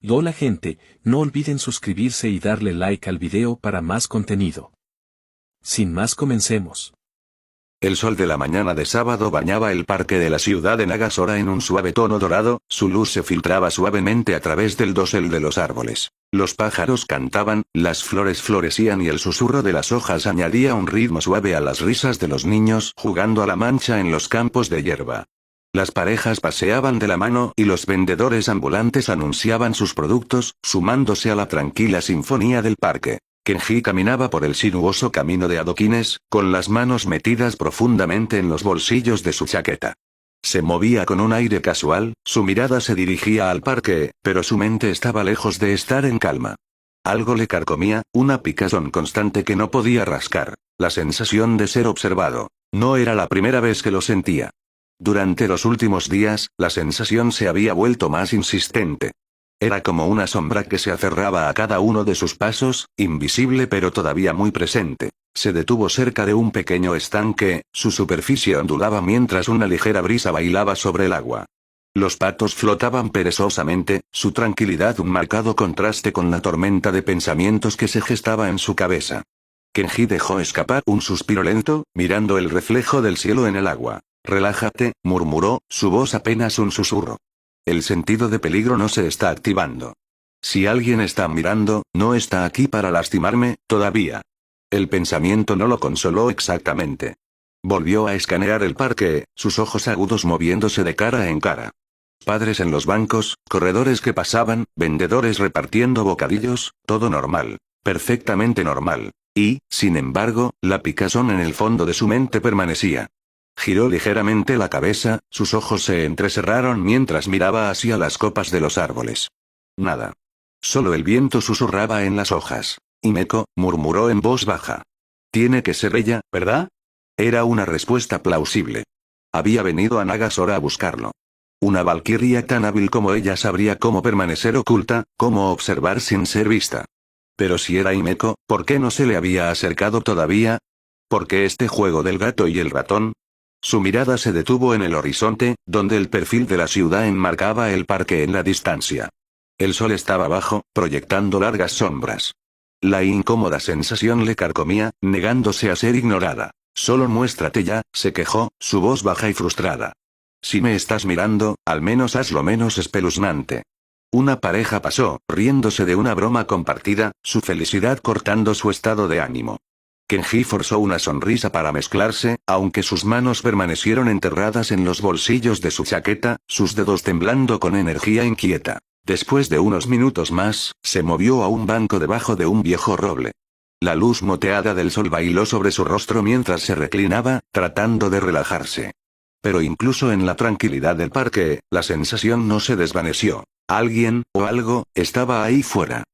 Hola gente, no olviden suscribirse y darle like al video para más contenido. Sin más, comencemos. El sol de la mañana de sábado bañaba el parque de la ciudad de Nagasora en un suave tono dorado, su luz se filtraba suavemente a través del dosel de los árboles. Los pájaros cantaban, las flores florecían y el susurro de las hojas añadía un ritmo suave a las risas de los niños jugando a la mancha en los campos de hierba. Las parejas paseaban de la mano y los vendedores ambulantes anunciaban sus productos, sumándose a la tranquila sinfonía del parque. Kenji caminaba por el sinuoso camino de adoquines, con las manos metidas profundamente en los bolsillos de su chaqueta. Se movía con un aire casual, su mirada se dirigía al parque, pero su mente estaba lejos de estar en calma. Algo le carcomía, una picazón constante que no podía rascar, la sensación de ser observado. No era la primera vez que lo sentía. Durante los últimos días, la sensación se había vuelto más insistente. Era como una sombra que se aferraba a cada uno de sus pasos, invisible pero todavía muy presente. Se detuvo cerca de un pequeño estanque, su superficie ondulaba mientras una ligera brisa bailaba sobre el agua. Los patos flotaban perezosamente, su tranquilidad un marcado contraste con la tormenta de pensamientos que se gestaba en su cabeza. Kenji dejó escapar un suspiro lento, mirando el reflejo del cielo en el agua. «Relájate», murmuró, su voz apenas un susurro. El sentido de peligro no se está activando. Si alguien está mirando, no está aquí para lastimarme, todavía. El pensamiento no lo consoló exactamente. Volvió a escanear el parque, sus ojos agudos moviéndose de cara en cara. Padres en los bancos, corredores que pasaban, vendedores repartiendo bocadillos, todo normal. Perfectamente normal. Y, sin embargo, la picazón en el fondo de su mente permanecía. Giró ligeramente la cabeza, sus ojos se entrecerraron mientras miraba hacia las copas de los árboles. Nada. Solo el viento susurraba en las hojas. «Himeko», murmuró en voz baja. «Tiene que ser ella, ¿verdad?» Era una respuesta plausible. Había venido a Nagasora a buscarlo. Una valquiria tan hábil como ella sabría cómo permanecer oculta, cómo observar sin ser vista. Pero si era Himeko, ¿por qué no se le había acercado todavía? ¿Por qué este juego del gato y el ratón? Su mirada se detuvo en el horizonte, donde el perfil de la ciudad enmarcaba el parque en la distancia. El sol estaba bajo, proyectando largas sombras. La incómoda sensación le carcomía, negándose a ser ignorada. «Solo muéstrate ya», se quejó, su voz baja y frustrada. «Si me estás mirando, al menos hazlo menos espeluznante». Una pareja pasó, riéndose de una broma compartida, su felicidad cortando su estado de ánimo. Kenji forzó una sonrisa para mezclarse, aunque sus manos permanecieron enterradas en los bolsillos de su chaqueta, sus dedos temblando con energía inquieta. Después de unos minutos más, se movió a un banco debajo de un viejo roble. La luz moteada del sol bailó sobre su rostro mientras se reclinaba, tratando de relajarse. Pero incluso en la tranquilidad del parque, la sensación no se desvaneció. Alguien, o algo, estaba ahí fuera.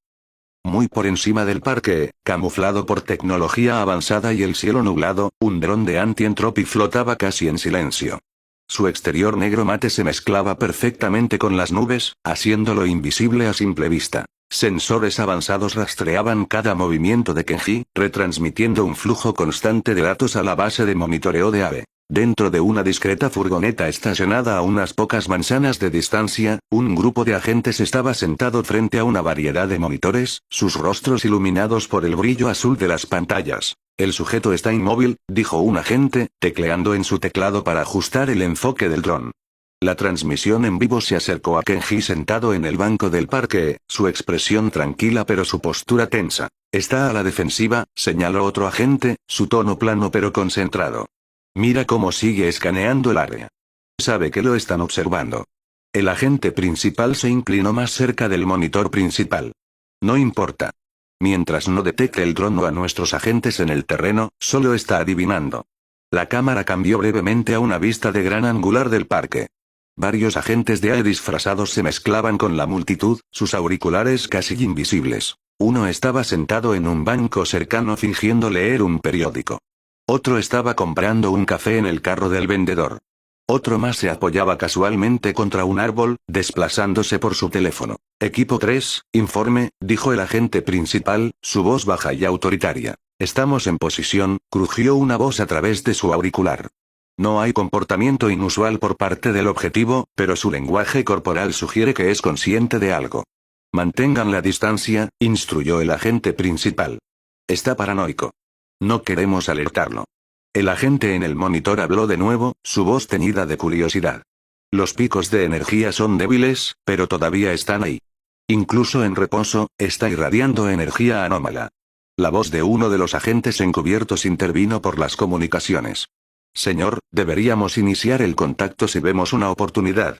Muy por encima del parque, camuflado por tecnología avanzada y el cielo nublado, un dron de anti-entropy flotaba casi en silencio. Su exterior negro mate se mezclaba perfectamente con las nubes, haciéndolo invisible a simple vista. Sensores avanzados rastreaban cada movimiento de Kenji, retransmitiendo un flujo constante de datos a la base de monitoreo de AVE. Dentro de una discreta furgoneta estacionada a unas pocas manzanas de distancia, un grupo de agentes estaba sentado frente a una variedad de monitores, sus rostros iluminados por el brillo azul de las pantallas. «El sujeto está inmóvil», dijo un agente, tecleando en su teclado para ajustar el enfoque del dron. La transmisión en vivo se acercó a Kenji sentado en el banco del parque, su expresión tranquila pero su postura tensa. «Está a la defensiva», señaló otro agente, su tono plano pero concentrado. «Mira cómo sigue escaneando el área. Sabe que lo están observando». El agente principal se inclinó más cerca del monitor principal. «No importa. Mientras no detecte el dron o a nuestros agentes en el terreno, solo está adivinando». La cámara cambió brevemente a una vista de gran angular del parque. Varios agentes de AE disfrazados se mezclaban con la multitud, sus auriculares casi invisibles. Uno estaba sentado en un banco cercano fingiendo leer un periódico. Otro estaba comprando un café en el carro del vendedor. Otro más se apoyaba casualmente contra un árbol, desplazándose por su teléfono. «Equipo 3, informe», dijo el agente principal, su voz baja y autoritaria. «Estamos en posición», crujió una voz a través de su auricular. No hay comportamiento inusual por parte del objetivo, pero su lenguaje corporal sugiere que es consciente de algo. Mantengan la distancia, instruyó el agente principal. Está paranoico. No queremos alertarlo. El agente en el monitor habló de nuevo, su voz teñida de curiosidad. Los picos de energía son débiles, pero todavía están ahí. Incluso en reposo, está irradiando energía anómala. La voz de uno de los agentes encubiertos intervino por las comunicaciones. Señor, deberíamos iniciar el contacto si vemos una oportunidad.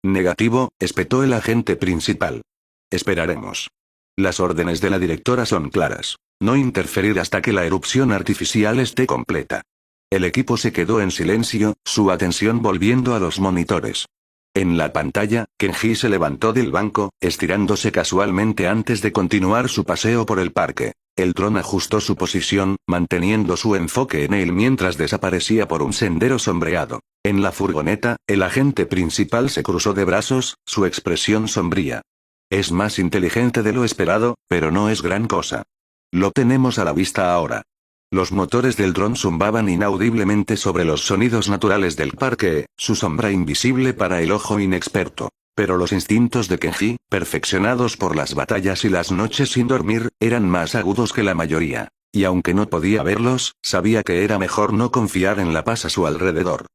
Negativo, espetó el agente principal. Esperaremos. Las órdenes de la directora son claras. No interferir hasta que la erupción artificial esté completa. El equipo se quedó en silencio, su atención volviendo a los monitores. En la pantalla, Kenji se levantó del banco, estirándose casualmente antes de continuar su paseo por el parque. El dron ajustó su posición, manteniendo su enfoque en él mientras desaparecía por un sendero sombreado. En la furgoneta, el agente principal se cruzó de brazos, su expresión sombría. Es más inteligente de lo esperado, pero no es gran cosa. Lo tenemos a la vista ahora. Los motores del dron zumbaban inaudiblemente sobre los sonidos naturales del parque, su sombra invisible para el ojo inexperto. Pero los instintos de Kenji, perfeccionados por las batallas y las noches sin dormir, eran más agudos que la mayoría. Y aunque no podía verlos, sabía que era mejor no confiar en la paz a su alrededor.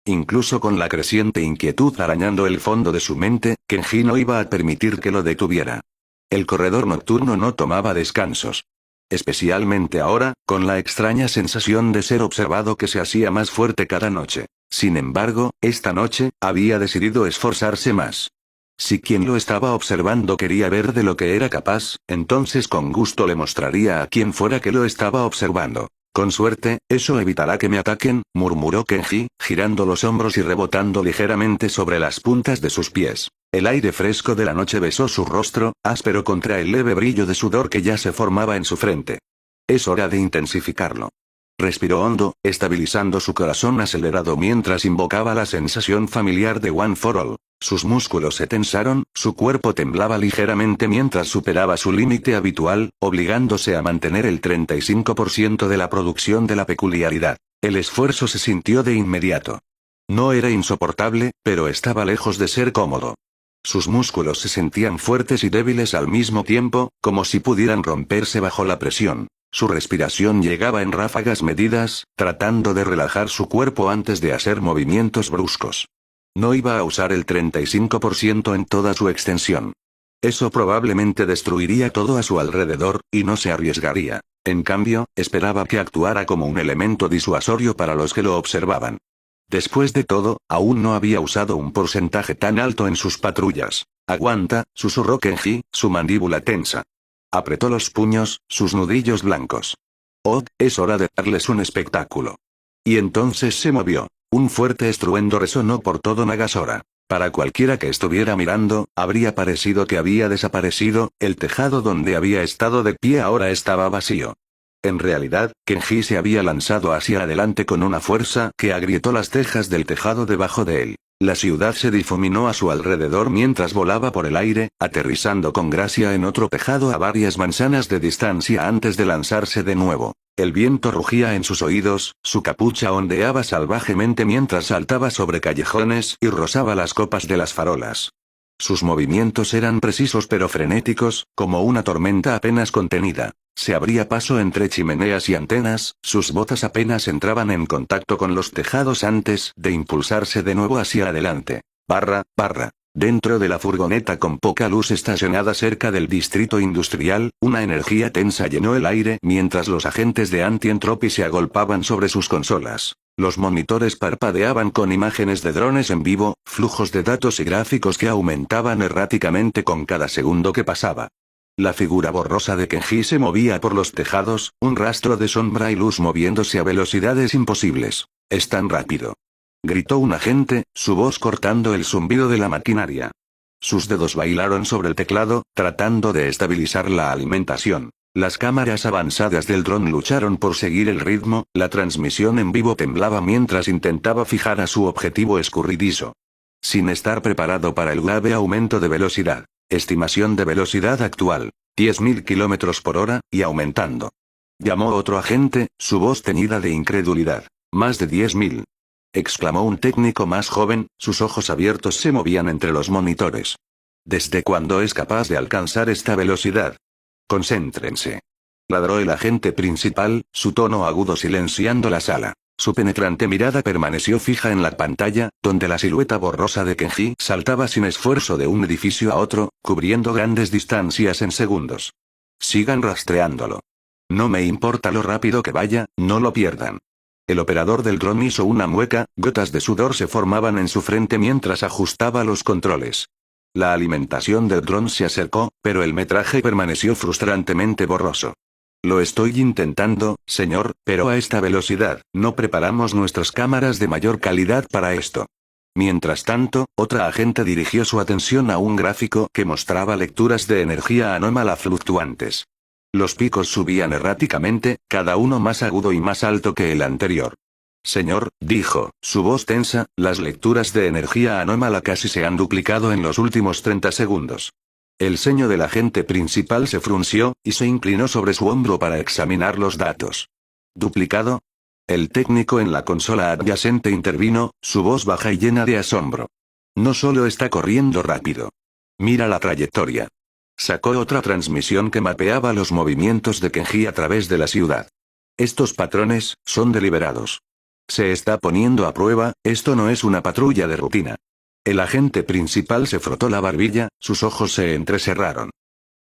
Incluso con la creciente inquietud arañando el fondo de su mente, Kenji no iba a permitir que lo detuviera. El corredor nocturno no tomaba descansos. Especialmente ahora, con la extraña sensación de ser observado que se hacía más fuerte cada noche. Sin embargo, esta noche, había decidido esforzarse más. Si quien lo estaba observando quería ver de lo que era capaz, entonces con gusto le mostraría a quien fuera que lo estaba observando. Con suerte, eso evitará que me ataquen, murmuró Kenji, girando los hombros y rebotando ligeramente sobre las puntas de sus pies. El aire fresco de la noche besó su rostro, áspero contra el leve brillo de sudor que ya se formaba en su frente. Es hora de intensificarlo. Respiró hondo, estabilizando su corazón acelerado mientras invocaba la sensación familiar de One for All. Sus músculos se tensaron, su cuerpo temblaba ligeramente mientras superaba su límite habitual, obligándose a mantener el 35% de la producción de la peculiaridad. El esfuerzo se sintió de inmediato. No era insoportable, pero estaba lejos de ser cómodo. Sus músculos se sentían fuertes y débiles al mismo tiempo, como si pudieran romperse bajo la presión. Su respiración llegaba en ráfagas medidas, tratando de relajar su cuerpo antes de hacer movimientos bruscos. No iba a usar el 35% en toda su extensión. Eso probablemente destruiría todo a su alrededor, y no se arriesgaría. En cambio, esperaba que actuara como un elemento disuasorio para los que lo observaban. Después de todo, aún no había usado un porcentaje tan alto en sus patrullas. Aguanta, susurró Kenji, su mandíbula tensa. Apretó los puños, sus nudillos blancos. Oh, es hora de darles un espectáculo. Y entonces se movió. Un fuerte estruendo resonó por todo Nagasora. Para cualquiera que estuviera mirando, habría parecido que había desaparecido, el tejado donde había estado de pie ahora estaba vacío. En realidad, Kenji se había lanzado hacia adelante con una fuerza que agrietó las tejas del tejado debajo de él. La ciudad se difuminó a su alrededor mientras volaba por el aire, aterrizando con gracia en otro tejado a varias manzanas de distancia antes de lanzarse de nuevo. El viento rugía en sus oídos, su capucha ondeaba salvajemente mientras saltaba sobre callejones y rozaba las copas de las farolas. Sus movimientos eran precisos pero frenéticos, como una tormenta apenas contenida. Se abría paso entre chimeneas y antenas, sus botas apenas entraban en contacto con los tejados antes de impulsarse de nuevo hacia adelante. Dentro de la furgoneta con poca luz estacionada cerca del distrito industrial, una energía tensa llenó el aire mientras los agentes de anti-entropy se agolpaban sobre sus consolas. Los monitores parpadeaban con imágenes de drones en vivo, flujos de datos y gráficos que aumentaban erráticamente con cada segundo que pasaba. La figura borrosa de Kenji se movía por los tejados, un rastro de sombra y luz moviéndose a velocidades imposibles. «Es tan rápido», gritó un agente, su voz cortando el zumbido de la maquinaria. Sus dedos bailaron sobre el teclado, tratando de estabilizar la alimentación. Las cámaras avanzadas del dron lucharon por seguir el ritmo, la transmisión en vivo temblaba mientras intentaba fijar a su objetivo escurridizo. Sin estar preparado para el grave aumento de velocidad. Estimación de velocidad actual, 10.000 km por hora, y aumentando. Llamó otro agente, su voz teñida de incredulidad. Más de 10.000. Exclamó un técnico más joven, sus ojos abiertos se movían entre los monitores. ¿Desde cuándo es capaz de alcanzar esta velocidad? Concéntrense. Ladró el agente principal, su tono agudo silenciando la sala. Su penetrante mirada permaneció fija en la pantalla, donde la silueta borrosa de Kenji saltaba sin esfuerzo de un edificio a otro, cubriendo grandes distancias en segundos. Sigan rastreándolo. No me importa lo rápido que vaya, no lo pierdan. El operador del dron hizo una mueca, gotas de sudor se formaban en su frente mientras ajustaba los controles. La alimentación del dron se acercó, pero el metraje permaneció frustrantemente borroso. Lo estoy intentando, señor, pero a esta velocidad, no preparamos nuestras cámaras de mayor calidad para esto. Mientras tanto, otra agente dirigió su atención a un gráfico que mostraba lecturas de energía anómala fluctuantes. Los picos subían erráticamente, cada uno más agudo y más alto que el anterior. Señor, dijo, su voz tensa, las lecturas de energía anómala casi se han duplicado en los últimos 30 segundos. El ceño del agente principal se frunció, y se inclinó sobre su hombro para examinar los datos. ¿Duplicado? El técnico en la consola adyacente intervino, su voz baja y llena de asombro. No solo está corriendo rápido. Mira la trayectoria. Sacó otra transmisión que mapeaba los movimientos de Kenji a través de la ciudad. Estos patrones son deliberados. Se está poniendo a prueba, esto no es una patrulla de rutina. El agente principal se frotó la barbilla, sus ojos se entrecerraron.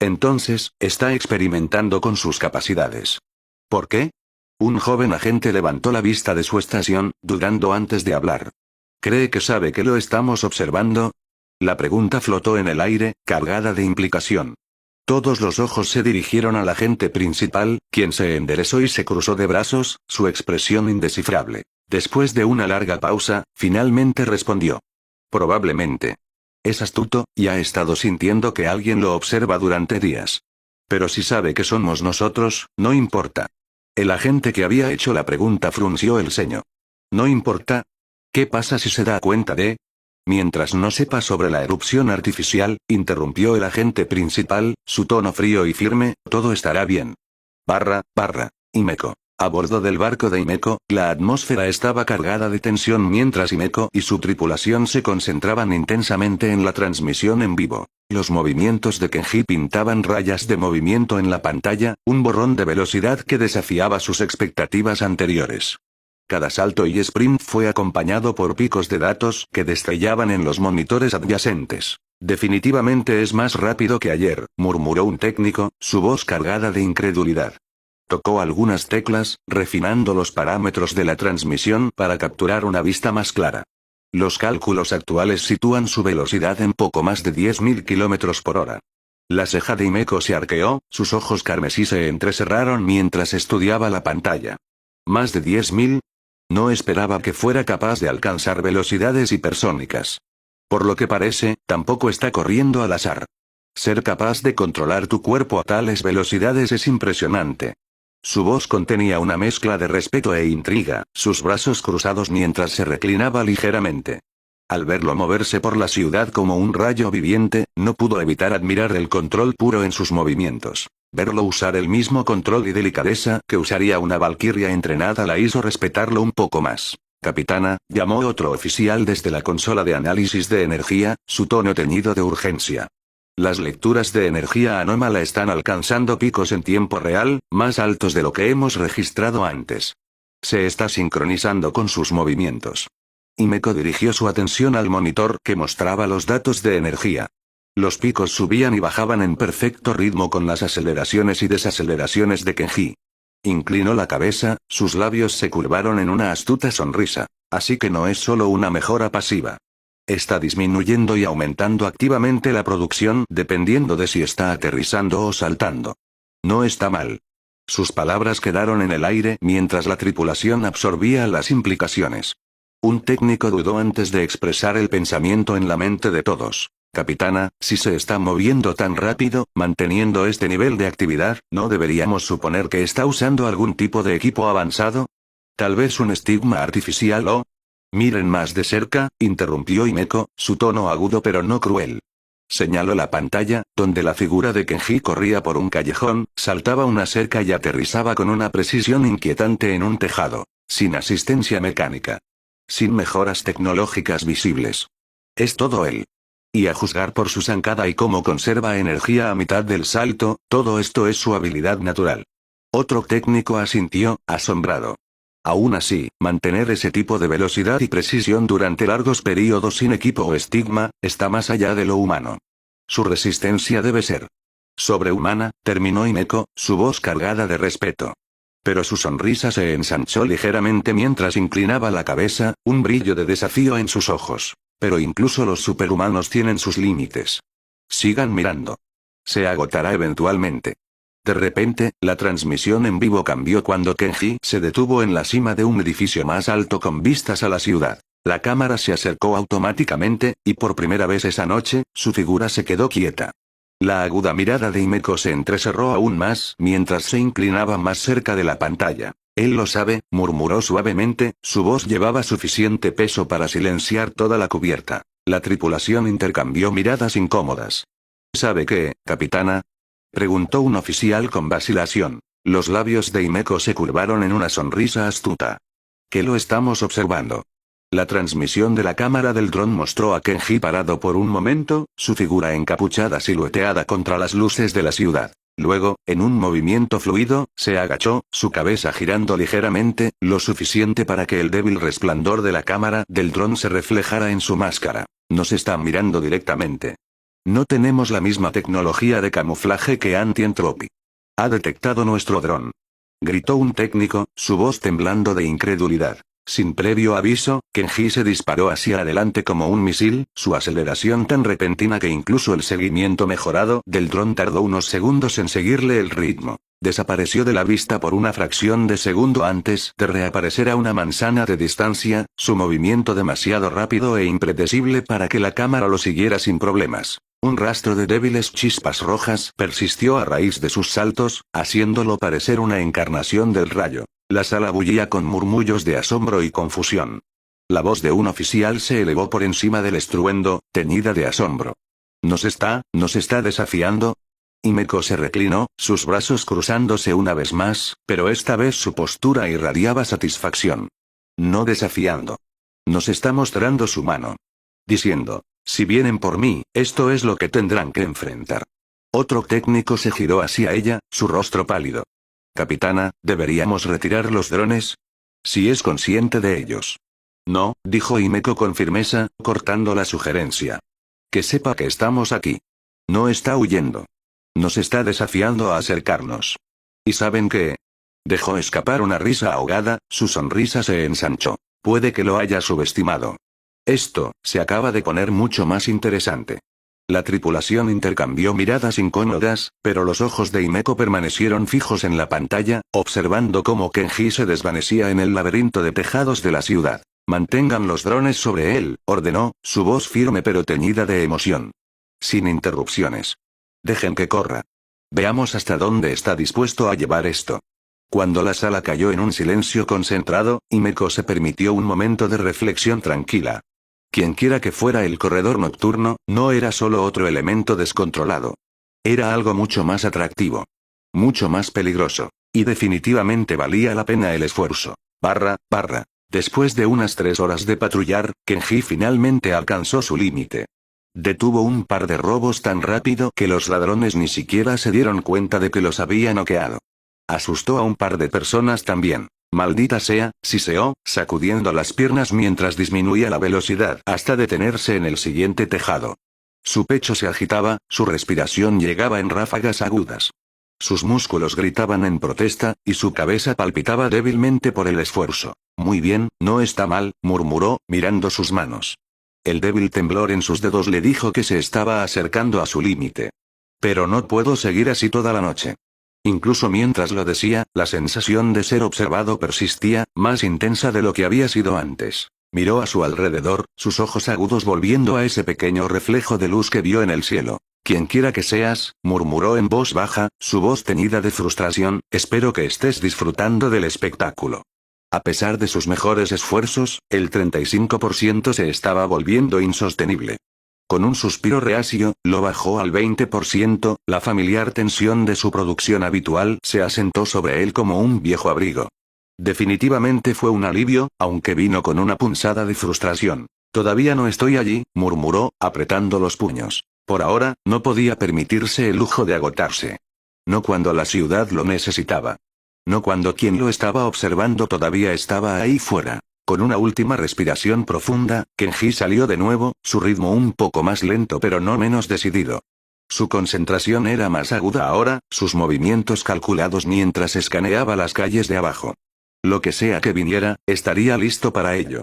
Entonces, está experimentando con sus capacidades. ¿Por qué? Un joven agente levantó la vista de su estación, dudando antes de hablar. ¿Cree que sabe que lo estamos observando? La pregunta flotó en el aire, cargada de implicación. Todos los ojos se dirigieron al agente principal, quien se enderezó y se cruzó de brazos, su expresión indescifrable. Después de una larga pausa, finalmente respondió. Probablemente. Es astuto, y ha estado sintiendo que alguien lo observa durante días. Pero si sabe que somos nosotros, no importa. El agente que había hecho la pregunta frunció el ceño. ¿No importa? ¿Qué pasa si se da cuenta de? Mientras no sepa sobre la erupción artificial, interrumpió el agente principal, su tono frío y firme, todo estará bien. Himeko. A bordo del barco de Himeko, la atmósfera estaba cargada de tensión mientras Himeko y su tripulación se concentraban intensamente en la transmisión en vivo. Los movimientos de Kenji pintaban rayas de movimiento en la pantalla, un borrón de velocidad que desafiaba sus expectativas anteriores. Cada salto y sprint fue acompañado por picos de datos que destrellaban en los monitores adyacentes. Definitivamente es más rápido que ayer, murmuró un técnico, su voz cargada de incredulidad. Tocó algunas teclas, refinando los parámetros de la transmisión para capturar una vista más clara. Los cálculos actuales sitúan su velocidad en poco más de 10.000 km por hora. La ceja de Himeko se arqueó, sus ojos carmesí se entrecerraron mientras estudiaba la pantalla. ¿Más de 10.000? No esperaba que fuera capaz de alcanzar velocidades hipersónicas. Por lo que parece, tampoco está corriendo al azar. Ser capaz de controlar tu cuerpo a tales velocidades es impresionante. Su voz contenía una mezcla de respeto e intriga, sus brazos cruzados mientras se reclinaba ligeramente. Al verlo moverse por la ciudad como un rayo viviente, no pudo evitar admirar el control puro en sus movimientos. Verlo usar el mismo control y delicadeza que usaría una valquiria entrenada la hizo respetarlo un poco más. Capitana, llamó otro oficial desde la consola de análisis de energía, su tono teñido de urgencia. Las lecturas de energía anómala están alcanzando picos en tiempo real, más altos de lo que hemos registrado antes. Se está sincronizando con sus movimientos. Himeko dirigió su atención al monitor que mostraba los datos de energía. Los picos subían y bajaban en perfecto ritmo con las aceleraciones y desaceleraciones de Kenji. Inclinó la cabeza, sus labios se curvaron en una astuta sonrisa. Así que no es solo una mejora pasiva. Está disminuyendo y aumentando activamente la producción dependiendo de si está aterrizando o saltando. No está mal. Sus palabras quedaron en el aire mientras la tripulación absorbía las implicaciones. Un técnico dudó antes de expresar el pensamiento en la mente de todos. Capitana, si se está moviendo tan rápido, manteniendo este nivel de actividad, ¿no deberíamos suponer que está usando algún tipo de equipo avanzado? Tal vez un estigma artificial o... Miren más de cerca, interrumpió Himeko, su tono agudo pero no cruel. Señaló la pantalla, donde la figura de Kenji corría por un callejón, saltaba una cerca y aterrizaba con una precisión inquietante en un tejado, sin asistencia mecánica. Sin mejoras tecnológicas visibles. Es todo él. Y a juzgar por su zancada y cómo conserva energía a mitad del salto, todo esto es su habilidad natural. Otro técnico asintió, asombrado. Aún así, mantener ese tipo de velocidad y precisión durante largos periodos sin equipo o estigma, está más allá de lo humano. Su resistencia debe ser sobrehumana, terminó Himeko, su voz cargada de respeto. Pero su sonrisa se ensanchó ligeramente mientras inclinaba la cabeza, un brillo de desafío en sus ojos. Pero incluso los superhumanos tienen sus límites. Sigan mirando. Se agotará eventualmente. De repente, la transmisión en vivo cambió cuando Kenji se detuvo en la cima de un edificio más alto con vistas a la ciudad. La cámara se acercó automáticamente, y por primera vez esa noche, su figura se quedó quieta. La aguda mirada de Himeko se entrecerró aún más mientras se inclinaba más cerca de la pantalla. Él lo sabe, murmuró suavemente, su voz llevaba suficiente peso para silenciar toda la cubierta. La tripulación intercambió miradas incómodas. ¿Sabe qué, capitana? Preguntó un oficial con vacilación. Los labios de Himeko se curvaron en una sonrisa astuta. ¿Qué lo estamos observando? La transmisión de la cámara del dron mostró a Kenji parado por un momento, su figura encapuchada silueteada contra las luces de la ciudad. Luego, en un movimiento fluido, se agachó, su cabeza girando ligeramente, lo suficiente para que el débil resplandor de la cámara del dron se reflejara en su máscara. Nos está mirando directamente. No tenemos la misma tecnología de camuflaje que Anti-Entropy. Ha detectado nuestro dron. Gritó un técnico, su voz temblando de incredulidad. Sin previo aviso, Kenji se disparó hacia adelante como un misil, su aceleración tan repentina que incluso el seguimiento mejorado del dron tardó unos segundos en seguirle el ritmo. Desapareció de la vista por una fracción de segundo antes de reaparecer a una manzana de distancia, su movimiento demasiado rápido e impredecible para que la cámara lo siguiera sin problemas. Un rastro de débiles chispas rojas persistió a raíz de sus saltos, haciéndolo parecer una encarnación del rayo. La sala bullía con murmullos de asombro y confusión. La voz de un oficial se elevó por encima del estruendo, teñida de asombro. ¿Nos está desafiando? Himeko se reclinó, sus brazos cruzándose una vez más, pero esta vez su postura irradiaba satisfacción. No desafiando. Nos está mostrando su mano. Diciendo, si vienen por mí, esto es lo que tendrán que enfrentar. Otro técnico se giró hacia ella, su rostro pálido. Capitana, ¿deberíamos retirar los drones? Si es consciente de ellos. No, dijo Himeko con firmeza, cortando la sugerencia. Que sepa que estamos aquí. No está huyendo. Nos está desafiando a acercarnos. ¿Y saben qué? Dejó escapar una risa ahogada, su sonrisa se ensanchó. Puede que lo haya subestimado. Esto se acaba de poner mucho más interesante. La tripulación intercambió miradas incómodas, pero los ojos de Himeko permanecieron fijos en la pantalla, observando cómo Kenji se desvanecía en el laberinto de tejados de la ciudad. Mantengan los drones sobre él, ordenó, su voz firme pero teñida de emoción. Sin interrupciones. Dejen que corra. Veamos hasta dónde está dispuesto a llevar esto. Cuando la sala cayó en un silencio concentrado, Himeko se permitió un momento de reflexión tranquila. Quienquiera que fuera el corredor nocturno, no era solo otro elemento descontrolado. Era algo mucho más atractivo. Mucho más peligroso. Y definitivamente valía la pena el esfuerzo. Después de unas 3 horas de patrullar, Kenji finalmente alcanzó su límite. Detuvo un par de robos tan rápido que los ladrones ni siquiera se dieron cuenta de que los había noqueado. Asustó a un par de personas también. Maldita sea, siseó, sacudiendo las piernas mientras disminuía la velocidad hasta detenerse en el siguiente tejado. Su pecho se agitaba, su respiración llegaba en ráfagas agudas. Sus músculos gritaban en protesta, y su cabeza palpitaba débilmente por el esfuerzo. Muy bien, no está mal, murmuró, mirando sus manos. El débil temblor en sus dedos le dijo que se estaba acercando a su límite. Pero no puedo seguir así toda la noche. Incluso mientras lo decía, la sensación de ser observado persistía, más intensa de lo que había sido antes. Miró a su alrededor, sus ojos agudos volviendo a ese pequeño reflejo de luz que vio en el cielo. Quienquiera que seas, murmuró en voz baja, su voz teñida de frustración, espero que estés disfrutando del espectáculo. A pesar de sus mejores esfuerzos, el 35% se estaba volviendo insostenible. Con un suspiro reacio, lo bajó al 20%, la familiar tensión de su producción habitual se asentó sobre él como un viejo abrigo. Definitivamente fue un alivio, aunque vino con una punzada de frustración. Todavía no estoy allí, murmuró, apretando los puños. Por ahora, no podía permitirse el lujo de agotarse. No cuando la ciudad lo necesitaba. No cuando quien lo estaba observando todavía estaba ahí fuera. Con una última respiración profunda, Kenji salió de nuevo, su ritmo un poco más lento pero no menos decidido. Su concentración era más aguda ahora, sus movimientos calculados mientras escaneaba las calles de abajo. Lo que sea que viniera, estaría listo para ello.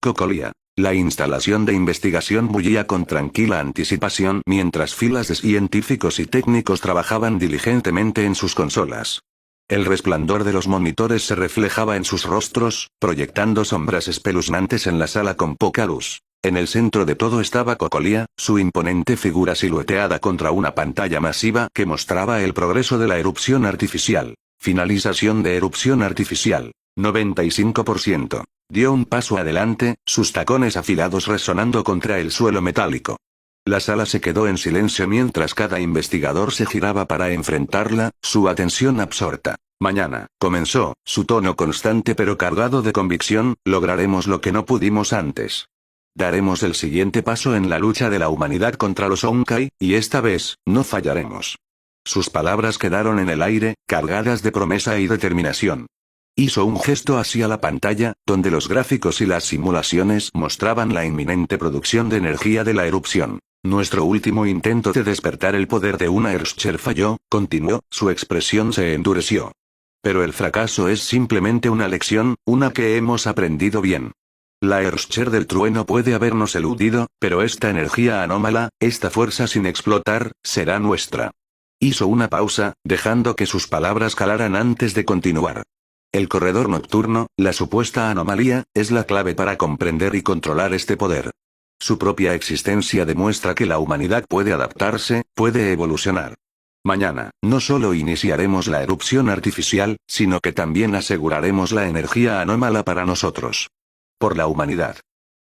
Cocolía. La instalación de investigación bullía con tranquila anticipación mientras filas de científicos y técnicos trabajaban diligentemente en sus consolas. El resplandor de los monitores se reflejaba en sus rostros, proyectando sombras espeluznantes en la sala con poca luz. En el centro de todo estaba Cocolía, su imponente figura silueteada contra una pantalla masiva que mostraba el progreso de la erupción artificial. Finalización de erupción artificial. 95%. Dio un paso adelante, sus tacones afilados resonando contra el suelo metálico. La sala se quedó en silencio mientras cada investigador se giraba para enfrentarla, su atención absorta. Mañana, comenzó, su tono constante pero cargado de convicción, lograremos lo que no pudimos antes. Daremos el siguiente paso en la lucha de la humanidad contra los Honkai, y esta vez, no fallaremos. Sus palabras quedaron en el aire, cargadas de promesa y determinación. Hizo un gesto hacia la pantalla, donde los gráficos y las simulaciones mostraban la inminente producción de energía de la erupción. Nuestro último intento de despertar el poder de una Earthshare falló, continuó, su expresión se endureció. Pero el fracaso es simplemente una lección, una que hemos aprendido bien. La Earthshare del trueno puede habernos eludido, pero esta energía anómala, esta fuerza sin explotar, será nuestra. Hizo una pausa, dejando que sus palabras calaran antes de continuar. El corredor nocturno, la supuesta anomalía, es la clave para comprender y controlar este poder. Su propia existencia demuestra que la humanidad puede adaptarse, puede evolucionar. Mañana, no solo iniciaremos la erupción artificial, sino que también aseguraremos la energía anómala para nosotros. Por la humanidad.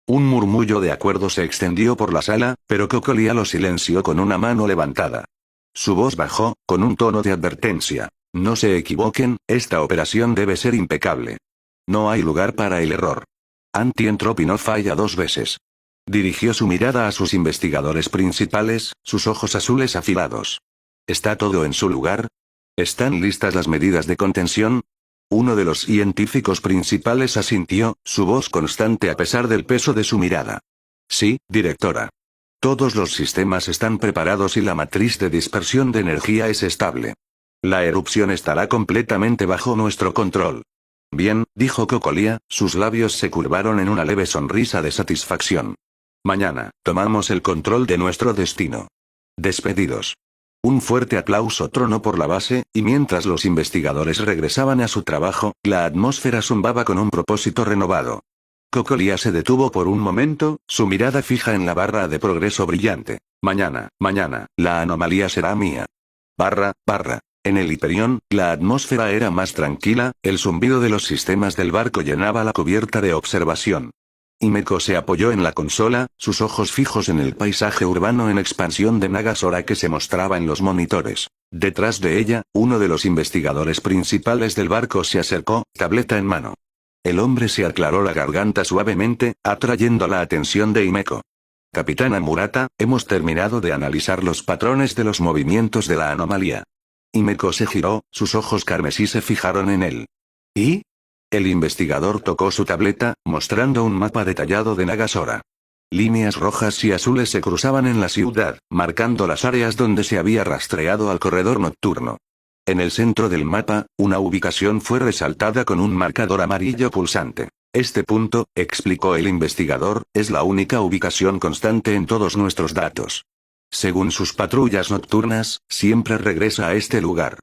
Un murmullo de acuerdo se extendió por la sala, pero Cocolía lo silenció con una mano levantada. Su voz bajó, con un tono de advertencia. No se equivoquen, esta operación debe ser impecable. No hay lugar para el error. Anti-entropy no falla dos veces. Dirigió su mirada a sus investigadores principales, sus ojos azules afilados. ¿Está todo en su lugar? ¿Están listas las medidas de contención? Uno de los científicos principales asintió, su voz constante a pesar del peso de su mirada. Sí, directora. Todos los sistemas están preparados y la matriz de dispersión de energía es estable. La erupción estará completamente bajo nuestro control. Bien, dijo Cocolía, sus labios se curvaron en una leve sonrisa de satisfacción. Mañana, tomamos el control de nuestro destino. Despedidos. Un fuerte aplauso tronó por la base, y mientras los investigadores regresaban a su trabajo, la atmósfera zumbaba con un propósito renovado. Cocolía se detuvo por un momento, su mirada fija en la barra de progreso brillante. Mañana, la anomalía será mía. Barra. En el Hyperion, la atmósfera era más tranquila, el zumbido de los sistemas del barco llenaba la cubierta de observación. Himeko se apoyó en la consola, sus ojos fijos en el paisaje urbano en expansión de Nagasora que se mostraba en los monitores. Detrás de ella, uno de los investigadores principales del barco se acercó, tableta en mano. El hombre se aclaró la garganta suavemente, atrayendo la atención de Himeko. Capitana Murata, hemos terminado de analizar los patrones de los movimientos de la anomalía. Himeko se giró, sus ojos carmesí se fijaron en él. ¿Y? El investigador tocó su tableta, mostrando un mapa detallado de Nagasora. Líneas rojas y azules se cruzaban en la ciudad, marcando las áreas donde se había rastreado al corredor nocturno. En el centro del mapa, una ubicación fue resaltada con un marcador amarillo pulsante. Este punto, explicó el investigador, es la única ubicación constante en todos nuestros datos. Según sus patrullas nocturnas, siempre regresa a este lugar.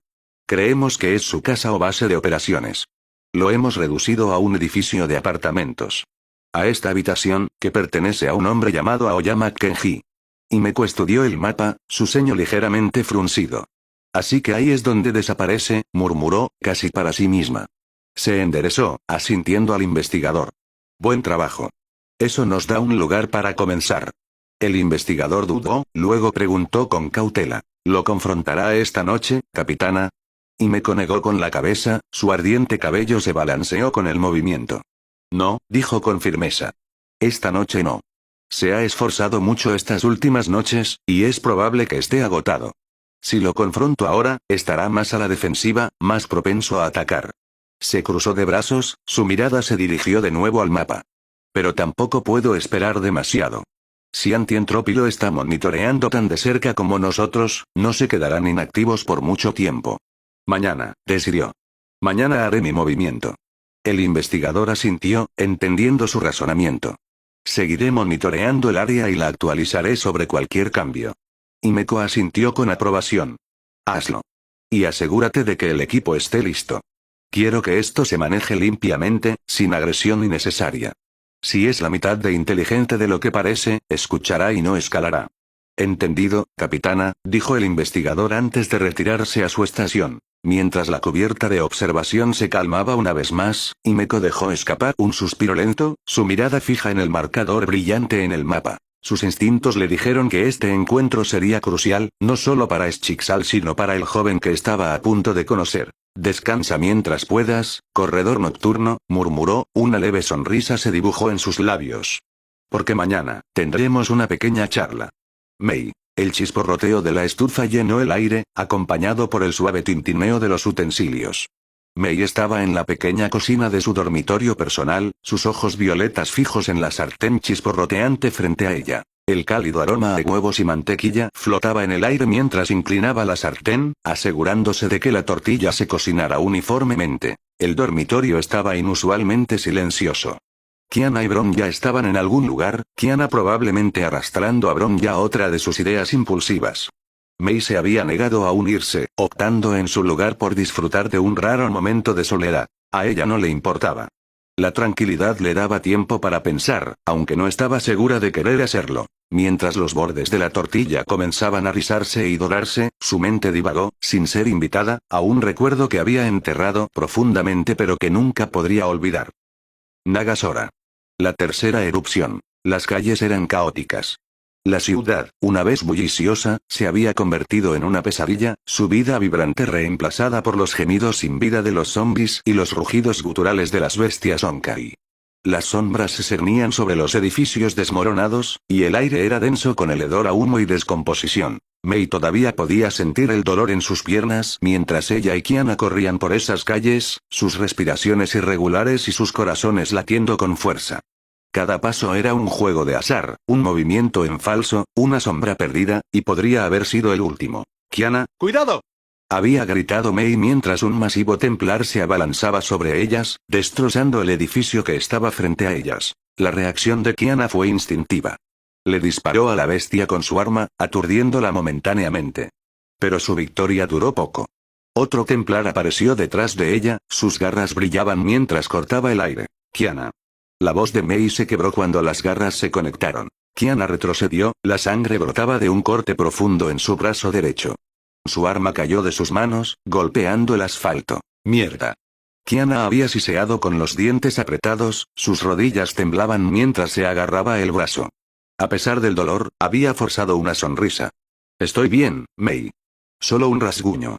Creemos que es su casa o base de operaciones. Lo hemos reducido a un edificio de apartamentos. A esta habitación, que pertenece a un hombre llamado Aoyama Kenji. Himeko estudió el mapa, su ceño ligeramente fruncido. Así que ahí es donde desaparece, murmuró, casi para sí misma. Se enderezó, asintiendo al investigador. Buen trabajo. Eso nos da un lugar para comenzar. El investigador dudó, luego preguntó con cautela. ¿Lo confrontará esta noche, capitana? Himeko negó con la cabeza, su ardiente cabello se balanceó con el movimiento. No, dijo con firmeza. Esta noche no. Se ha esforzado mucho estas últimas noches, y es probable que esté agotado. Si lo confronto ahora, estará más a la defensiva, más propenso a atacar. Se cruzó de brazos, su mirada se dirigió de nuevo al mapa. Pero tampoco puedo esperar demasiado. Si Antientropy lo está monitoreando tan de cerca como nosotros, no se quedarán inactivos por mucho tiempo. Mañana, decidió. Mañana haré mi movimiento. El investigador asintió, entendiendo su razonamiento. Seguiré monitoreando el área y la actualizaré sobre cualquier cambio. Himeko asintió con aprobación. Hazlo. Y asegúrate de que el equipo esté listo. Quiero que esto se maneje limpiamente, sin agresión innecesaria. Si es la mitad de inteligente de lo que parece, escuchará y no escalará. Entendido, capitana, dijo el investigador antes de retirarse a su estación. Mientras la cubierta de observación se calmaba una vez más, Himeko dejó escapar un suspiro lento, su mirada fija en el marcador brillante en el mapa. Sus instintos le dijeron que este encuentro sería crucial, no solo para Schixal sino para el joven que estaba a punto de conocer. Descansa mientras puedas, corredor nocturno, murmuró, una leve sonrisa se dibujó en sus labios. Porque mañana, tendremos una pequeña charla. Mei. El chisporroteo de la estufa llenó el aire, acompañado por el suave tintineo de los utensilios. Mei estaba en la pequeña cocina de su dormitorio personal, sus ojos violetas fijos en la sartén chisporroteante frente a ella. El cálido aroma a huevos y mantequilla flotaba en el aire mientras inclinaba la sartén, asegurándose de que la tortilla se cocinara uniformemente. El dormitorio estaba inusualmente silencioso. Kiana y Bronya estaban en algún lugar, Kiana probablemente arrastrando a Bronya otra de sus ideas impulsivas. Mei se había negado a unirse, optando en su lugar por disfrutar de un raro momento de soledad. A ella no le importaba. La tranquilidad le daba tiempo para pensar, aunque no estaba segura de querer hacerlo. Mientras los bordes de la tortilla comenzaban a rizarse y dorarse, su mente divagó, sin ser invitada, a un recuerdo que había enterrado profundamente pero que nunca podría olvidar. Nagasora. La tercera erupción. Las calles eran caóticas. La ciudad, una vez bulliciosa, se había convertido en una pesadilla, su vida vibrante reemplazada por los gemidos sin vida de los zombies y los rugidos guturales de las bestias Onkai. Las sombras se cernían sobre los edificios desmoronados, y el aire era denso con el hedor a humo y descomposición. Mei todavía podía sentir el dolor en sus piernas mientras ella y Kiana corrían por esas calles, sus respiraciones irregulares y sus corazones latiendo con fuerza. Cada paso era un juego de azar, un movimiento en falso, una sombra perdida, y podría haber sido el último. Kiana, ¡cuidado! Había gritado Mei mientras un masivo templar se abalanzaba sobre ellas, destrozando el edificio que estaba frente a ellas. La reacción de Kiana fue instintiva. Le disparó a la bestia con su arma, aturdiéndola momentáneamente. Pero su victoria duró poco. Otro templar apareció detrás de ella, sus garras brillaban mientras cortaba el aire. Kiana. La voz de Mei se quebró cuando las garras se conectaron. Kiana retrocedió, la sangre brotaba de un corte profundo en su brazo derecho. Su arma cayó de sus manos, golpeando el asfalto. ¡Mierda! Kiana había siseado con los dientes apretados, sus rodillas temblaban mientras se agarraba el brazo. A pesar del dolor, había forzado una sonrisa. Estoy bien, Mei. Solo un rasguño.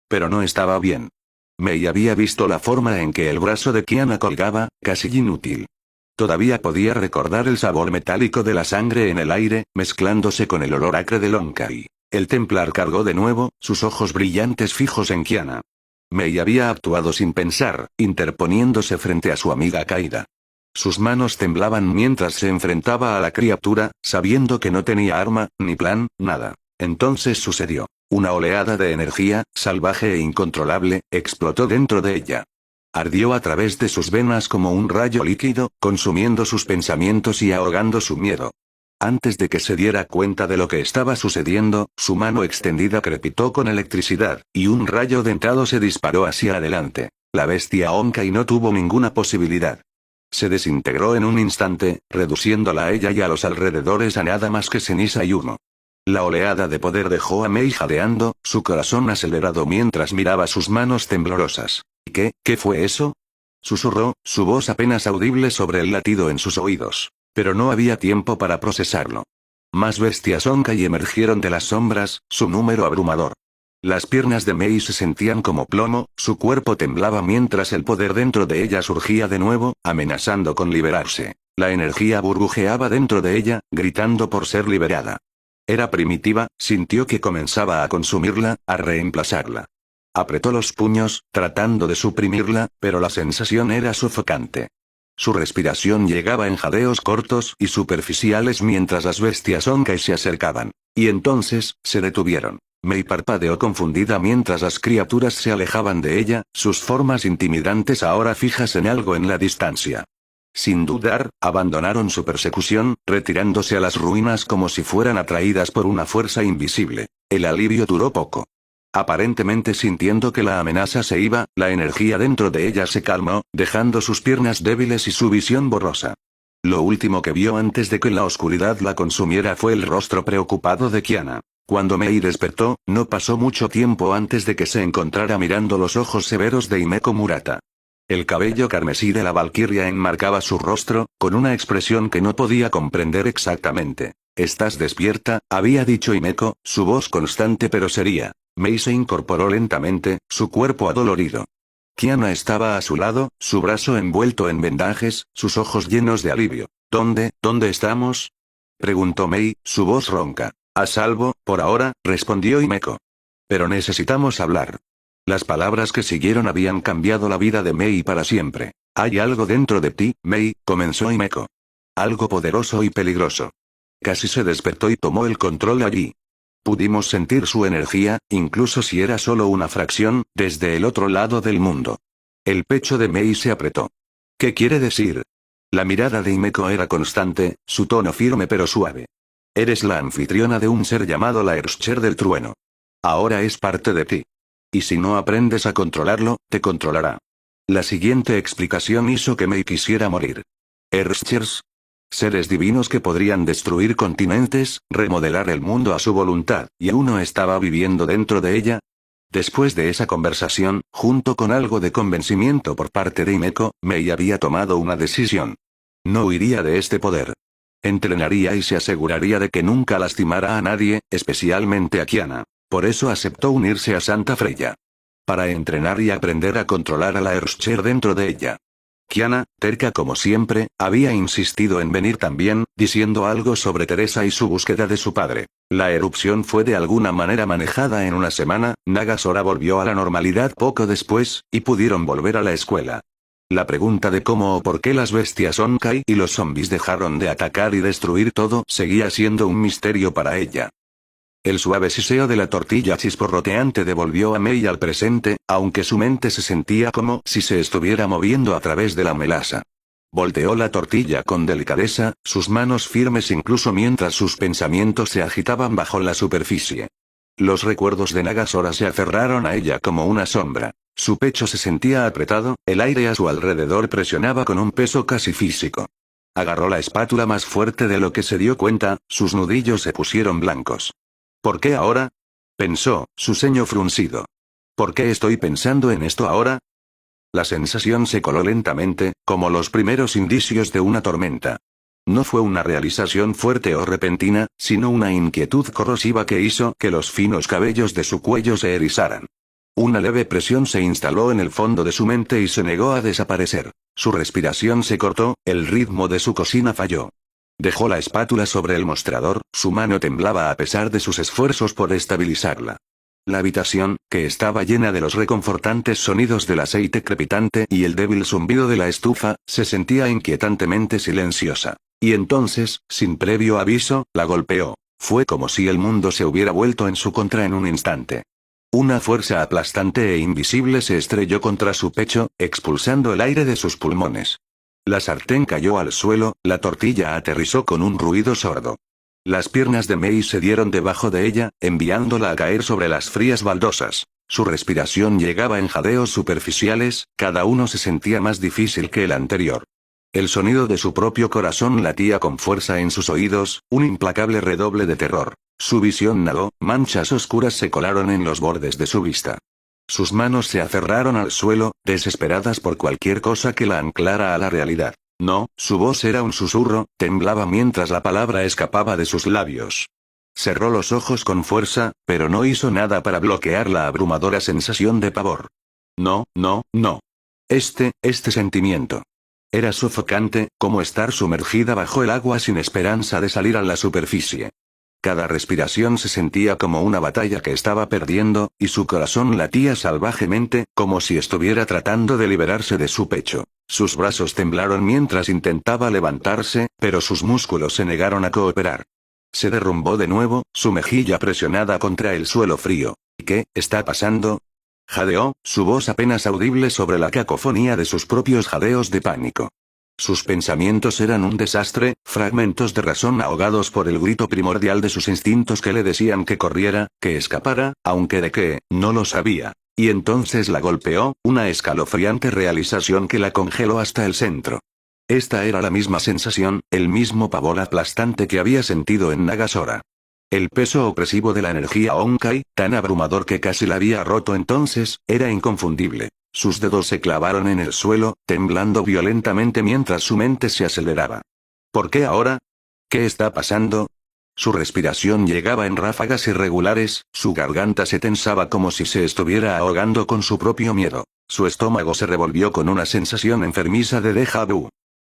Pero no estaba bien. Mei había visto la forma en que el brazo de Kiana colgaba, casi inútil. Todavía podía recordar el sabor metálico de la sangre en el aire, mezclándose con el olor acre del Onkai. El templar cargó de nuevo, sus ojos brillantes fijos en Kiana. Mei había actuado sin pensar, interponiéndose frente a su amiga caída. Sus manos temblaban mientras se enfrentaba a la criatura, sabiendo que no tenía arma, ni plan, nada. Entonces sucedió. Una oleada de energía, salvaje e incontrolable, explotó dentro de ella. Ardió a través de sus venas como un rayo líquido, consumiendo sus pensamientos y ahogando su miedo. Antes de que se diera cuenta de lo que estaba sucediendo, su mano extendida crepitó con electricidad, y un rayo dentado se disparó hacia adelante. La bestia Onkai no tuvo ninguna posibilidad. Se desintegró en un instante, reduciéndola a ella y a los alrededores a nada más que ceniza y humo. La oleada de poder dejó a Mei jadeando, su corazón acelerado mientras miraba sus manos temblorosas. ¿Qué fue eso? Susurró, su voz apenas audible sobre el latido en sus oídos. Pero no había tiempo para procesarlo. Más bestias Onkai emergieron de las sombras, su número abrumador. Las piernas de Mei se sentían como plomo, su cuerpo temblaba mientras el poder dentro de ella surgía de nuevo, amenazando con liberarse. La energía burbujeaba dentro de ella, gritando por ser liberada. Era primitiva, sintió que comenzaba a consumirla, a reemplazarla. Apretó los puños, tratando de suprimirla, pero la sensación era sofocante. Su respiración llegaba en jadeos cortos y superficiales mientras las bestias Honkai se acercaban. Y entonces, se detuvieron. Mei parpadeó confundida mientras las criaturas se alejaban de ella, sus formas intimidantes ahora fijas en algo en la distancia. Sin dudar, abandonaron su persecución, retirándose a las ruinas como si fueran atraídas por una fuerza invisible. El alivio duró poco. Aparentemente sintiendo que la amenaza se iba, la energía dentro de ella se calmó, dejando sus piernas débiles y su visión borrosa. Lo último que vio antes de que la oscuridad la consumiera fue el rostro preocupado de Kiana. Cuando Mei despertó, no pasó mucho tiempo antes de que se encontrara mirando los ojos severos de Himeko Murata. El cabello carmesí de la valquiria enmarcaba su rostro, con una expresión que no podía comprender exactamente. «¿Estás despierta?», había dicho Himeko, su voz constante pero seria. Mei se incorporó lentamente, su cuerpo adolorido. Kiana estaba a su lado, su brazo envuelto en vendajes, sus ojos llenos de alivio. ¿Dónde estamos?», preguntó Mei, su voz ronca. «A salvo, por ahora», respondió Himeko. «Pero necesitamos hablar». Las palabras que siguieron habían cambiado la vida de Mei para siempre. «Hay algo dentro de ti, Mei», comenzó Himeko. «Algo poderoso y peligroso». Casi se despertó y tomó el control allí. Pudimos sentir su energía, incluso si era solo una fracción, desde el otro lado del mundo. El pecho de Mei se apretó. «¿Qué quiere decir?». La mirada de Himeko era constante, su tono firme pero suave. «Eres la anfitriona de un ser llamado la Erscher del trueno. Ahora es parte de ti. Y si no aprendes a controlarlo, te controlará». La siguiente explicación hizo que Mei quisiera morir. «Erschers. Seres divinos que podrían destruir continentes, remodelar el mundo a su voluntad, y uno estaba viviendo dentro de ella». Después de esa conversación, junto con algo de convencimiento por parte de Himeko, Mei había tomado una decisión. No huiría de este poder. Entrenaría y se aseguraría de que nunca lastimara a nadie, especialmente a Kiana. Por eso aceptó unirse a Santa Freya. Para entrenar y aprender a controlar a la Erscher dentro de ella. Kiana, terca como siempre, había insistido en venir también, diciendo algo sobre Teresa y su búsqueda de su padre. La erupción fue de alguna manera manejada en una semana, Nagasora volvió a la normalidad poco después, y pudieron volver a la escuela. La pregunta de cómo o por qué las bestias Honkai y los zombies dejaron de atacar y destruir todo seguía siendo un misterio para ella. El suave siseo de la tortilla chisporroteante devolvió a Mei al presente, aunque su mente se sentía como si se estuviera moviendo a través de la melaza. Volteó la tortilla con delicadeza, sus manos firmes incluso mientras sus pensamientos se agitaban bajo la superficie. Los recuerdos de Nagasora se aferraron a ella como una sombra. Su pecho se sentía apretado, el aire a su alrededor presionaba con un peso casi físico. Agarró la espátula más fuerte de lo que se dio cuenta, sus nudillos se pusieron blancos. «¿Por qué ahora?», pensó, su ceño fruncido. «¿Por qué estoy pensando en esto ahora?». La sensación se coló lentamente, como los primeros indicios de una tormenta. No fue una realización fuerte o repentina, sino una inquietud corrosiva que hizo que los finos cabellos de su cuello se erizaran. Una leve presión se instaló en el fondo de su mente y se negó a desaparecer. Su respiración se cortó, el ritmo de su cocina falló. Dejó la espátula sobre el mostrador, su mano temblaba a pesar de sus esfuerzos por estabilizarla. La habitación, que estaba llena de los reconfortantes sonidos del aceite crepitante y el débil zumbido de la estufa, se sentía inquietantemente silenciosa. Y entonces, sin previo aviso, la golpeó. Fue como si el mundo se hubiera vuelto en su contra en un instante. Una fuerza aplastante e invisible se estrelló contra su pecho, expulsando el aire de sus pulmones. La sartén cayó al suelo, la tortilla aterrizó con un ruido sordo. Las piernas de Mei se dieron debajo de ella, enviándola a caer sobre las frías baldosas. Su respiración llegaba en jadeos superficiales, cada uno se sentía más difícil que el anterior. El sonido de su propio corazón latía con fuerza en sus oídos, un implacable redoble de terror. Su visión nadó, manchas oscuras se colaron en los bordes de su vista. Sus manos se aferraron al suelo, desesperadas por cualquier cosa que la anclara a la realidad. No, su voz era un susurro, temblaba mientras la palabra escapaba de sus labios. Cerró los ojos con fuerza, pero no hizo nada para bloquear la abrumadora sensación de pavor. No, no, no. Este sentimiento. Era sofocante, como estar sumergida bajo el agua sin esperanza de salir a la superficie. Cada respiración se sentía como una batalla que estaba perdiendo, y su corazón latía salvajemente, como si estuviera tratando de liberarse de su pecho. Sus brazos temblaron mientras intentaba levantarse, pero sus músculos se negaron a cooperar. Se derrumbó de nuevo, su mejilla presionada contra el suelo frío. ¿Qué está pasando? Jadeó, su voz apenas audible sobre la cacofonía de sus propios jadeos de pánico. Sus pensamientos eran un desastre, fragmentos de razón ahogados por el grito primordial de sus instintos que le decían que corriera, que escapara, aunque de qué, no lo sabía. Y entonces la golpeó, una escalofriante realización que la congeló hasta el centro. Esta era la misma sensación, el mismo pavor aplastante que había sentido en Nagasora. El peso opresivo de la energía Honkai, tan abrumador que casi la había roto entonces, era inconfundible. Sus dedos se clavaron en el suelo, temblando violentamente mientras su mente se aceleraba. ¿Por qué ahora? ¿Qué está pasando? Su respiración llegaba en ráfagas irregulares, su garganta se tensaba como si se estuviera ahogando con su propio miedo. Su estómago se revolvió con una sensación enfermiza de déjà vu.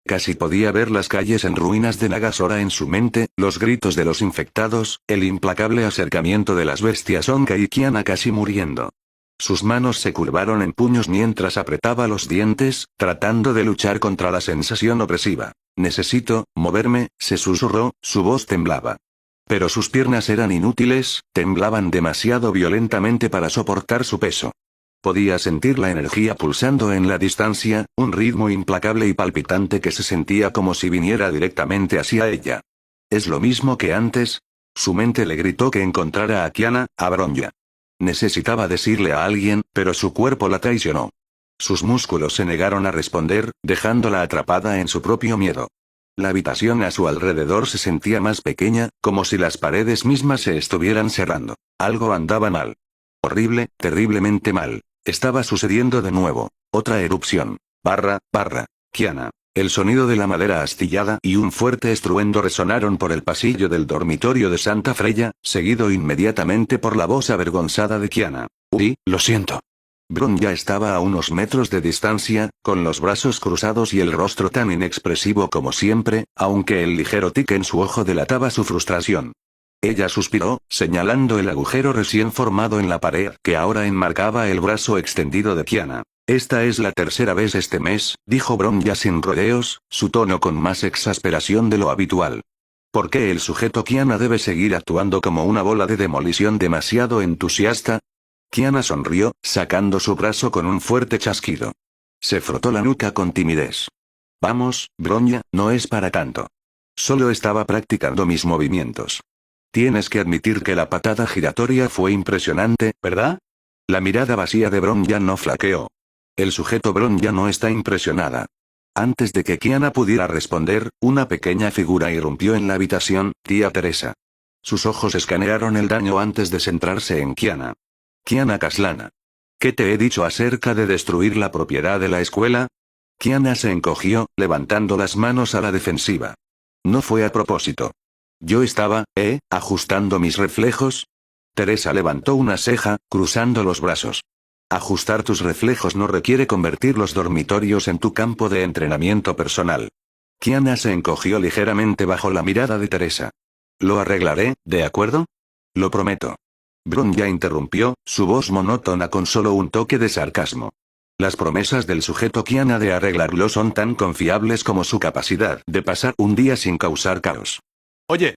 Casi podía ver las calles en ruinas de Nagasora en su mente, los gritos de los infectados, el implacable acercamiento de las bestias Honkai y Kiana casi muriendo. Sus manos se curvaron en puños mientras apretaba los dientes, tratando de luchar contra la sensación opresiva. Necesito moverme, se susurró, su voz temblaba. Pero sus piernas eran inútiles, temblaban demasiado violentamente para soportar su peso. Podía sentir la energía pulsando en la distancia, un ritmo implacable y palpitante que se sentía como si viniera directamente hacia ella. ¿Es lo mismo que antes? Su mente le gritó que encontrara a Kiana, a Bronya. Necesitaba decirle a alguien, pero su cuerpo la traicionó. Sus músculos se negaron a responder, dejándola atrapada en su propio miedo. La habitación a su alrededor se sentía más pequeña, como si las paredes mismas se estuvieran cerrando. Algo andaba mal. Horrible, terriblemente mal. Estaba sucediendo de nuevo. Otra erupción. Barra. Kiana. El sonido de la madera astillada y un fuerte estruendo resonaron por el pasillo del dormitorio de Santa Freya, seguido inmediatamente por la voz avergonzada de Kiana. Uy, lo siento. Bronya estaba a unos metros de distancia, con los brazos cruzados y el rostro tan inexpresivo como siempre, aunque el ligero tic en su ojo delataba su frustración. Ella suspiró, señalando el agujero recién formado en la pared que ahora enmarcaba el brazo extendido de Kiana. Esta es la tercera vez este mes, dijo Bronya sin rodeos, su tono con más exasperación de lo habitual. ¿Por qué el sujeto Kiana debe seguir actuando como una bola de demolición demasiado entusiasta? Kiana sonrió, sacando su brazo con un fuerte chasquido. Se frotó la nuca con timidez. Vamos, Bronya, no es para tanto. Solo estaba practicando mis movimientos. Tienes que admitir que la patada giratoria fue impresionante, ¿verdad? La mirada vacía de Bronya no flaqueó. El sujeto Bronya no está impresionada. Antes de que Kiana pudiera responder, una pequeña figura irrumpió en la habitación, tía Teresa. Sus ojos escanearon el daño antes de centrarse en Kiana. Kiana Kaslana. ¿Qué te he dicho acerca de destruir la propiedad de la escuela? Kiana se encogió, levantando las manos a la defensiva. No fue a propósito. Yo estaba, ajustando mis reflejos. Teresa levantó una ceja, cruzando los brazos. Ajustar tus reflejos no requiere convertir los dormitorios en tu campo de entrenamiento personal. Kiana se encogió ligeramente bajo la mirada de Teresa. Lo arreglaré, ¿de acuerdo? Lo prometo. Bronya interrumpió, su voz monótona con solo un toque de sarcasmo. Las promesas del sujeto Kiana de arreglarlo son tan confiables como su capacidad de pasar un día sin causar caos. Oye.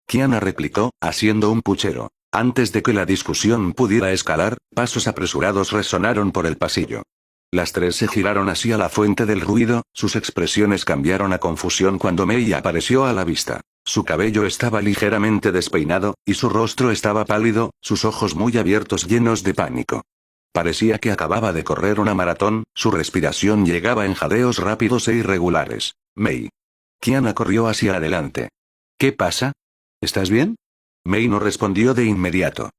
Kiana replicó, haciendo un puchero. Antes de que la discusión pudiera escalar, pasos apresurados resonaron por el pasillo. Las tres se giraron hacia la fuente del ruido, sus expresiones cambiaron a confusión cuando Mei apareció a la vista. Su cabello estaba ligeramente despeinado, y su rostro estaba pálido, sus ojos muy abiertos llenos de pánico. Parecía que acababa de correr una maratón, su respiración llegaba en jadeos rápidos e irregulares. Mei. Kiana corrió hacia adelante. ¿Qué pasa? ¿Estás bien? Mei no respondió de inmediato.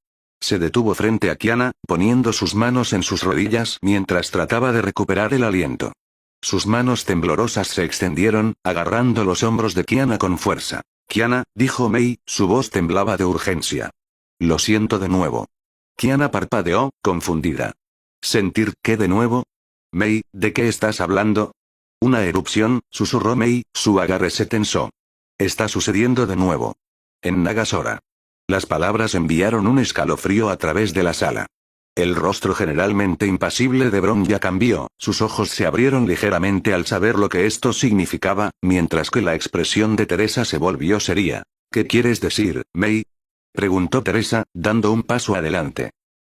Se detuvo frente a Kiana, poniendo sus manos en sus rodillas mientras trataba de recuperar el aliento. Sus manos temblorosas se extendieron, agarrando los hombros de Kiana con fuerza. Kiana, dijo Mei, su voz temblaba de urgencia. Lo siento de nuevo. Kiana parpadeó, confundida. ¿Sentir qué de nuevo? Mei, ¿de qué estás hablando? Una erupción, susurró Mei, su agarre se tensó. Está sucediendo de nuevo. En Nagasora. Las palabras enviaron un escalofrío a través de la sala. El rostro generalmente impasible de Bronya cambió, sus ojos se abrieron ligeramente al saber lo que esto significaba, mientras que la expresión de Teresa se volvió seria. ¿Qué quieres decir, Mei? Preguntó Teresa, dando un paso adelante.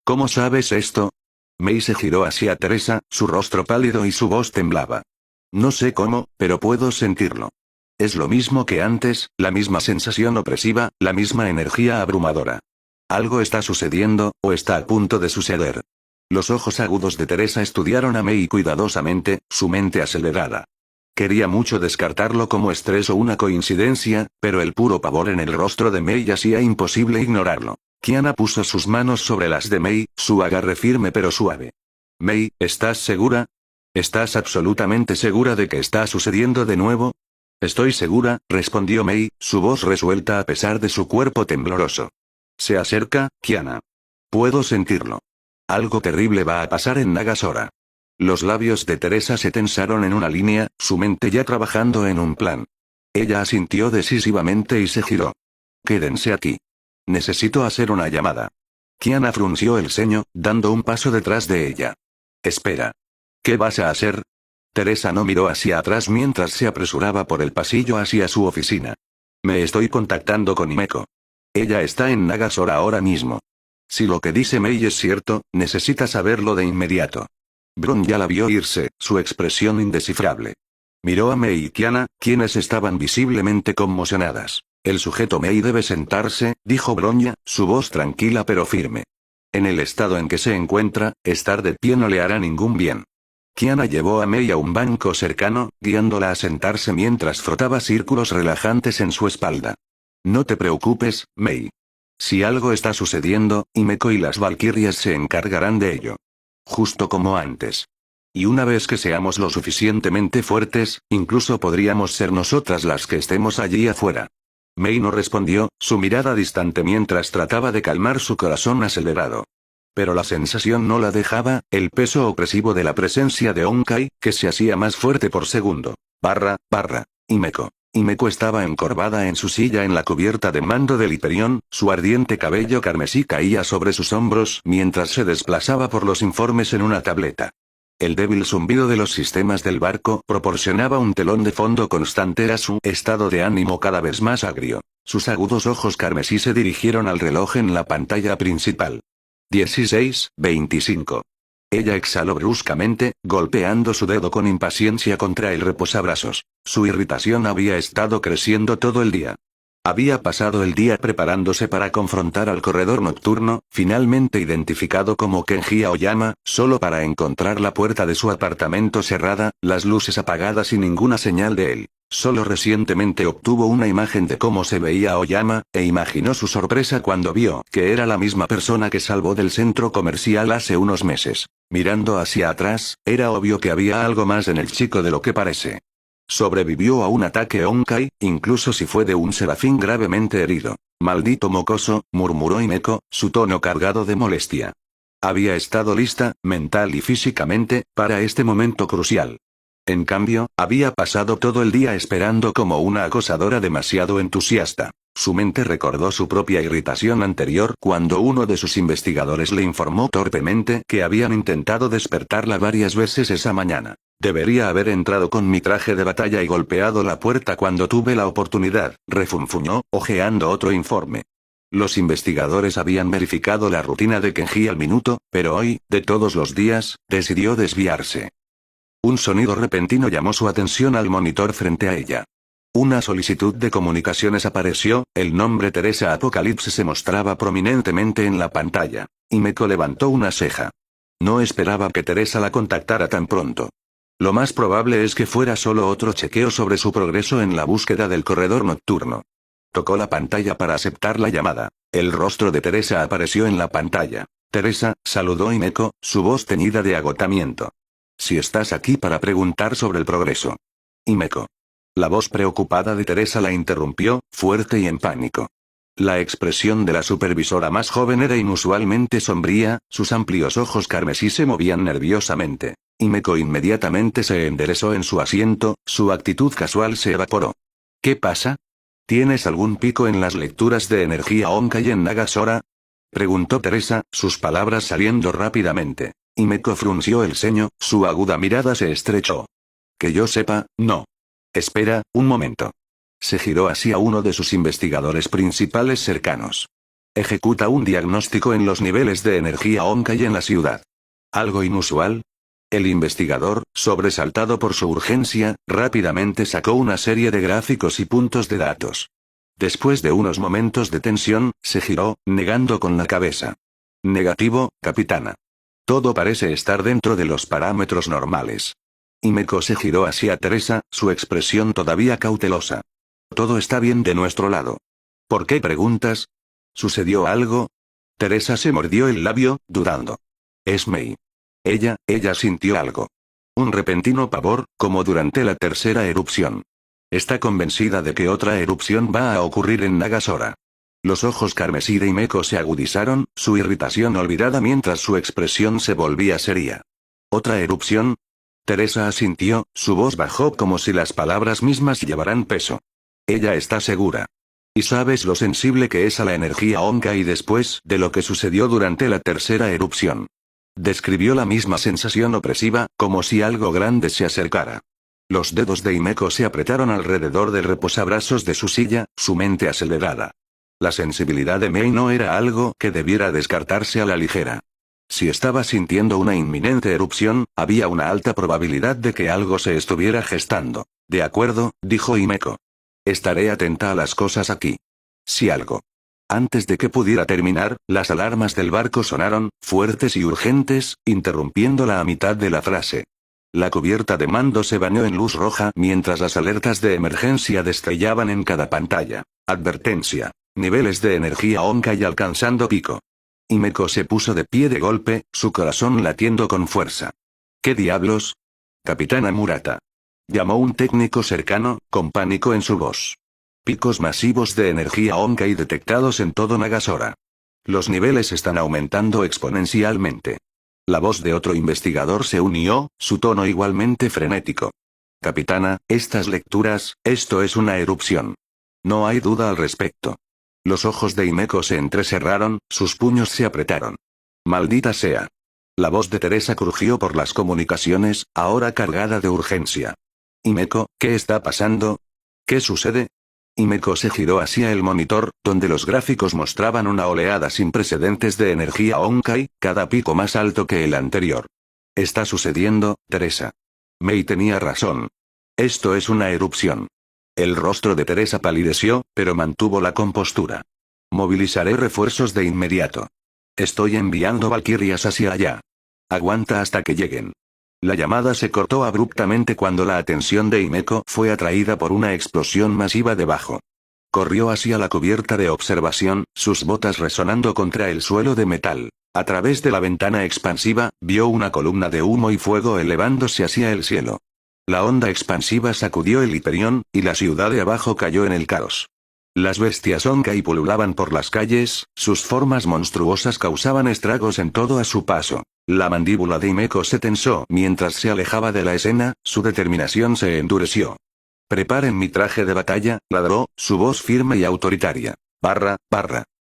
¿Cómo sabes esto? Mei se giró hacia Teresa, su rostro pálido y su voz temblaba. No sé cómo, pero puedo sentirlo. Es lo mismo que antes, la misma sensación opresiva, la misma energía abrumadora. Algo está sucediendo, o está a punto de suceder. Los ojos agudos de Teresa estudiaron a Mei cuidadosamente, su mente acelerada. Quería mucho descartarlo como estrés o una coincidencia, pero el puro pavor en el rostro de Mei hacía imposible ignorarlo. Kiana puso sus manos sobre las de Mei, su agarre firme pero suave. Mei, ¿estás segura? ¿Estás absolutamente segura de que está sucediendo de nuevo? Estoy segura, respondió Mei, su voz resuelta a pesar de su cuerpo tembloroso. Se acerca, Kiana. Puedo sentirlo. Algo terrible va a pasar en Nagasora. Los labios de Teresa se tensaron en una línea, su mente ya trabajando en un plan. Ella asintió decisivamente y se giró. Quédense aquí. Necesito hacer una llamada. Kiana frunció el ceño, dando un paso detrás de ella. Espera. ¿Qué vas a hacer? Teresa no miró hacia atrás mientras se apresuraba por el pasillo hacia su oficina. Me estoy contactando con Himeko. Ella está en Nagasora ahora mismo. Si lo que dice Mei es cierto, necesita saberlo de inmediato. Bronya la vio irse, su expresión indescifrable. Miró a Mei y Kiana, quienes estaban visiblemente conmocionadas. El sujeto Mei debe sentarse, dijo Bronya, su voz tranquila pero firme. En el estado en que se encuentra, estar de pie no le hará ningún bien. Kiana llevó a Mei a un banco cercano, guiándola a sentarse mientras frotaba círculos relajantes en su espalda. No te preocupes, Mei. Si algo está sucediendo, Himeko y las valquirias se encargarán de ello. Justo como antes. Y una vez que seamos lo suficientemente fuertes, incluso podríamos ser nosotras las que estemos allí afuera. Mei no respondió, su mirada distante mientras trataba de calmar su corazón acelerado. Pero la sensación no la dejaba, el peso opresivo de la presencia de Honkai, que se hacía más fuerte por segundo. Himeko. Himeko estaba encorvada en su silla en la cubierta de mando del Hyperion, su ardiente cabello carmesí caía sobre sus hombros mientras se desplazaba por los informes en una tableta. El débil zumbido de los sistemas del barco proporcionaba un telón de fondo constante a su estado de ánimo cada vez más agrio. Sus agudos ojos carmesí se dirigieron al reloj en la pantalla principal. 16:25. Ella exhaló bruscamente, golpeando su dedo con impaciencia contra el reposabrazos. Su irritación había estado creciendo todo el día. Había pasado el día preparándose para confrontar al corredor nocturno, finalmente identificado como Kenji Aoyama, solo para encontrar la puerta de su apartamento cerrada, las luces apagadas y ninguna señal de él. Solo recientemente obtuvo una imagen de cómo se veía Aoyama, e imaginó su sorpresa cuando vio que era la misma persona que salvó del centro comercial hace unos meses. Mirando hacia atrás, era obvio que había algo más en el chico de lo que parece. Sobrevivió a un ataque Honkai, incluso si fue de un serafín gravemente herido. Maldito mocoso, murmuró Himeko, su tono cargado de molestia. Había estado lista, mental y físicamente, para este momento crucial. En cambio, había pasado todo el día esperando como una acosadora demasiado entusiasta. Su mente recordó su propia irritación anterior cuando uno de sus investigadores le informó torpemente que habían intentado despertarla varias veces esa mañana. Debería haber entrado con mi traje de batalla y golpeado la puerta cuando tuve la oportunidad, refunfuñó, hojeando otro informe. Los investigadores habían verificado la rutina de Kenji al minuto, pero hoy, de todos los días, decidió desviarse. Un sonido repentino llamó su atención al monitor frente a ella. Una solicitud de comunicaciones apareció, el nombre Teresa Apocalipse se mostraba prominentemente en la pantalla. Himeko levantó una ceja. No esperaba que Teresa la contactara tan pronto. Lo más probable es que fuera solo otro chequeo sobre su progreso en la búsqueda del corredor nocturno. Tocó la pantalla para aceptar la llamada. El rostro de Teresa apareció en la pantalla. Teresa, saludó Himeko, su voz teñida de agotamiento. Si estás aquí para preguntar sobre el progreso. Himeko. La voz preocupada de Teresa la interrumpió, fuerte y en pánico. La expresión de la supervisora más joven era inusualmente sombría, sus amplios ojos carmesí se movían nerviosamente. Himeko inmediatamente se enderezó en su asiento, su actitud casual se evaporó. ¿Qué pasa? ¿Tienes algún pico en las lecturas de energía Honkai en Nagasora? Preguntó Teresa, sus palabras saliendo rápidamente. Himeko frunció el ceño, su aguda mirada se estrechó. Que yo sepa, no. Espera, un momento. Se giró hacia uno de sus investigadores principales cercanos. Ejecuta un diagnóstico en los niveles de energía Honkai en la ciudad. ¿Algo inusual? El investigador, sobresaltado por su urgencia, rápidamente sacó una serie de gráficos y puntos de datos. Después de unos momentos de tensión, se giró, negando con la cabeza. Negativo, capitana. Todo parece estar dentro de los parámetros normales. Himeko se giró hacia Teresa, su expresión todavía cautelosa. Todo está bien de nuestro lado. ¿Por qué preguntas? ¿Sucedió algo? Teresa se mordió el labio, dudando. Es Mei. Ella sintió algo. Un repentino pavor, como durante la tercera erupción. Está convencida de que otra erupción va a ocurrir en Nagasora. Los ojos carmesí de Himeko se agudizaron, su irritación olvidada mientras su expresión se volvía seria. ¿Otra erupción? Teresa asintió, su voz bajó como si las palabras mismas llevaran peso. Ella está segura. ¿Y sabes lo sensible que es a la energía Honkai después de lo que sucedió durante la tercera erupción? Describió la misma sensación opresiva, como si algo grande se acercara. Los dedos de Himeko se apretaron alrededor del reposabrazos de su silla, su mente acelerada. La sensibilidad de Mei no era algo que debiera descartarse a la ligera. Si estaba sintiendo una inminente erupción, había una alta probabilidad de que algo se estuviera gestando. De acuerdo, dijo Himeko. Estaré atenta a las cosas aquí. Si algo. Antes de que pudiera terminar, las alarmas del barco sonaron, fuertes y urgentes, interrumpiéndola a mitad de la frase. La cubierta de mando se bañó en luz roja mientras las alertas de emergencia destrellaban en cada pantalla. Advertencia. Niveles de energía Honkai alcanzando pico. Himeko se puso de pie de golpe, su corazón latiendo con fuerza. ¿Qué diablos? Capitana Murata. Llamó un técnico cercano, con pánico en su voz. Picos masivos de energía Honkai detectados en todo Nagasora. Los niveles están aumentando exponencialmente. La voz de otro investigador se unió, su tono igualmente frenético. Capitana, estas lecturas, esto es una erupción. No hay duda al respecto. Los ojos de Himeko se entrecerraron, sus puños se apretaron. Maldita sea. La voz de Teresa crujió por las comunicaciones, ahora cargada de urgencia. Himeko, ¿qué está pasando? ¿Qué sucede? Himeko se giró hacia el monitor, donde los gráficos mostraban una oleada sin precedentes de energía Honkai, cada pico más alto que el anterior. Está sucediendo, Teresa. Mei tenía razón. Esto es una erupción. El rostro de Teresa palideció, pero mantuvo la compostura. Movilizaré refuerzos de inmediato. Estoy enviando valquirias hacia allá. Aguanta hasta que lleguen. La llamada se cortó abruptamente cuando la atención de Himeko fue atraída por una explosión masiva debajo. Corrió hacia la cubierta de observación, sus botas resonando contra el suelo de metal. A través de la ventana expansiva, vio una columna de humo y fuego elevándose hacia el cielo. La onda expansiva sacudió el Hyperion, y la ciudad de abajo cayó en el caos. Las bestias Honkai pululaban por las calles, sus formas monstruosas causaban estragos en todo a su paso. La mandíbula de Himeko se tensó mientras se alejaba de la escena, su determinación se endureció. Preparen mi traje de batalla, ladró, su voz firme y autoritaria. Barra,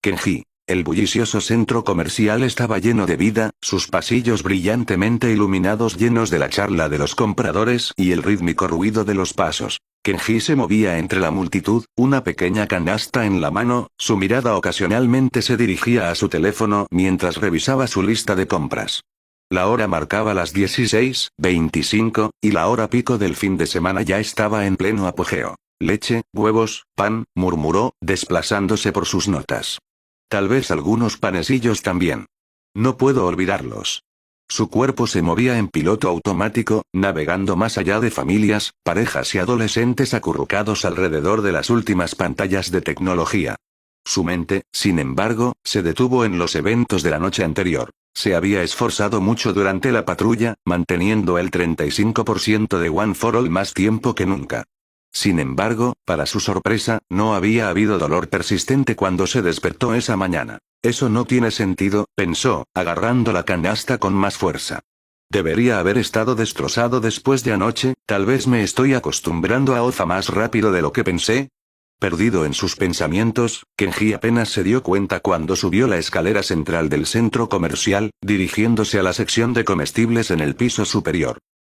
Kenji. El bullicioso centro comercial estaba lleno de vida, sus pasillos brillantemente iluminados llenos de la charla de los compradores y el rítmico ruido de los pasos. Kenji se movía entre la multitud, una pequeña canasta en la mano, su mirada ocasionalmente se dirigía a su teléfono mientras revisaba su lista de compras. La hora marcaba las 16:25, y la hora pico del fin de semana ya estaba en pleno apogeo. Leche, huevos, pan, murmuró, desplazándose por sus notas. Tal vez algunos panecillos también. No puedo olvidarlos. Su cuerpo se movía en piloto automático, navegando más allá de familias, parejas y adolescentes acurrucados alrededor de las últimas pantallas de tecnología. Su mente, sin embargo, se detuvo en los eventos de la noche anterior. Se había esforzado mucho durante la patrulla, manteniendo el 35% de One for All más tiempo que nunca. Sin embargo, para su sorpresa, no había habido dolor persistente cuando se despertó esa mañana. Eso no tiene sentido, pensó, agarrando la canasta con más fuerza. Debería haber estado destrozado después de anoche, tal vez me estoy acostumbrando a Oza más rápido de lo que pensé. Perdido en sus pensamientos, Kenji apenas se dio cuenta cuando subió la escalera central del centro comercial, dirigiéndose a la sección de comestibles en el piso superior.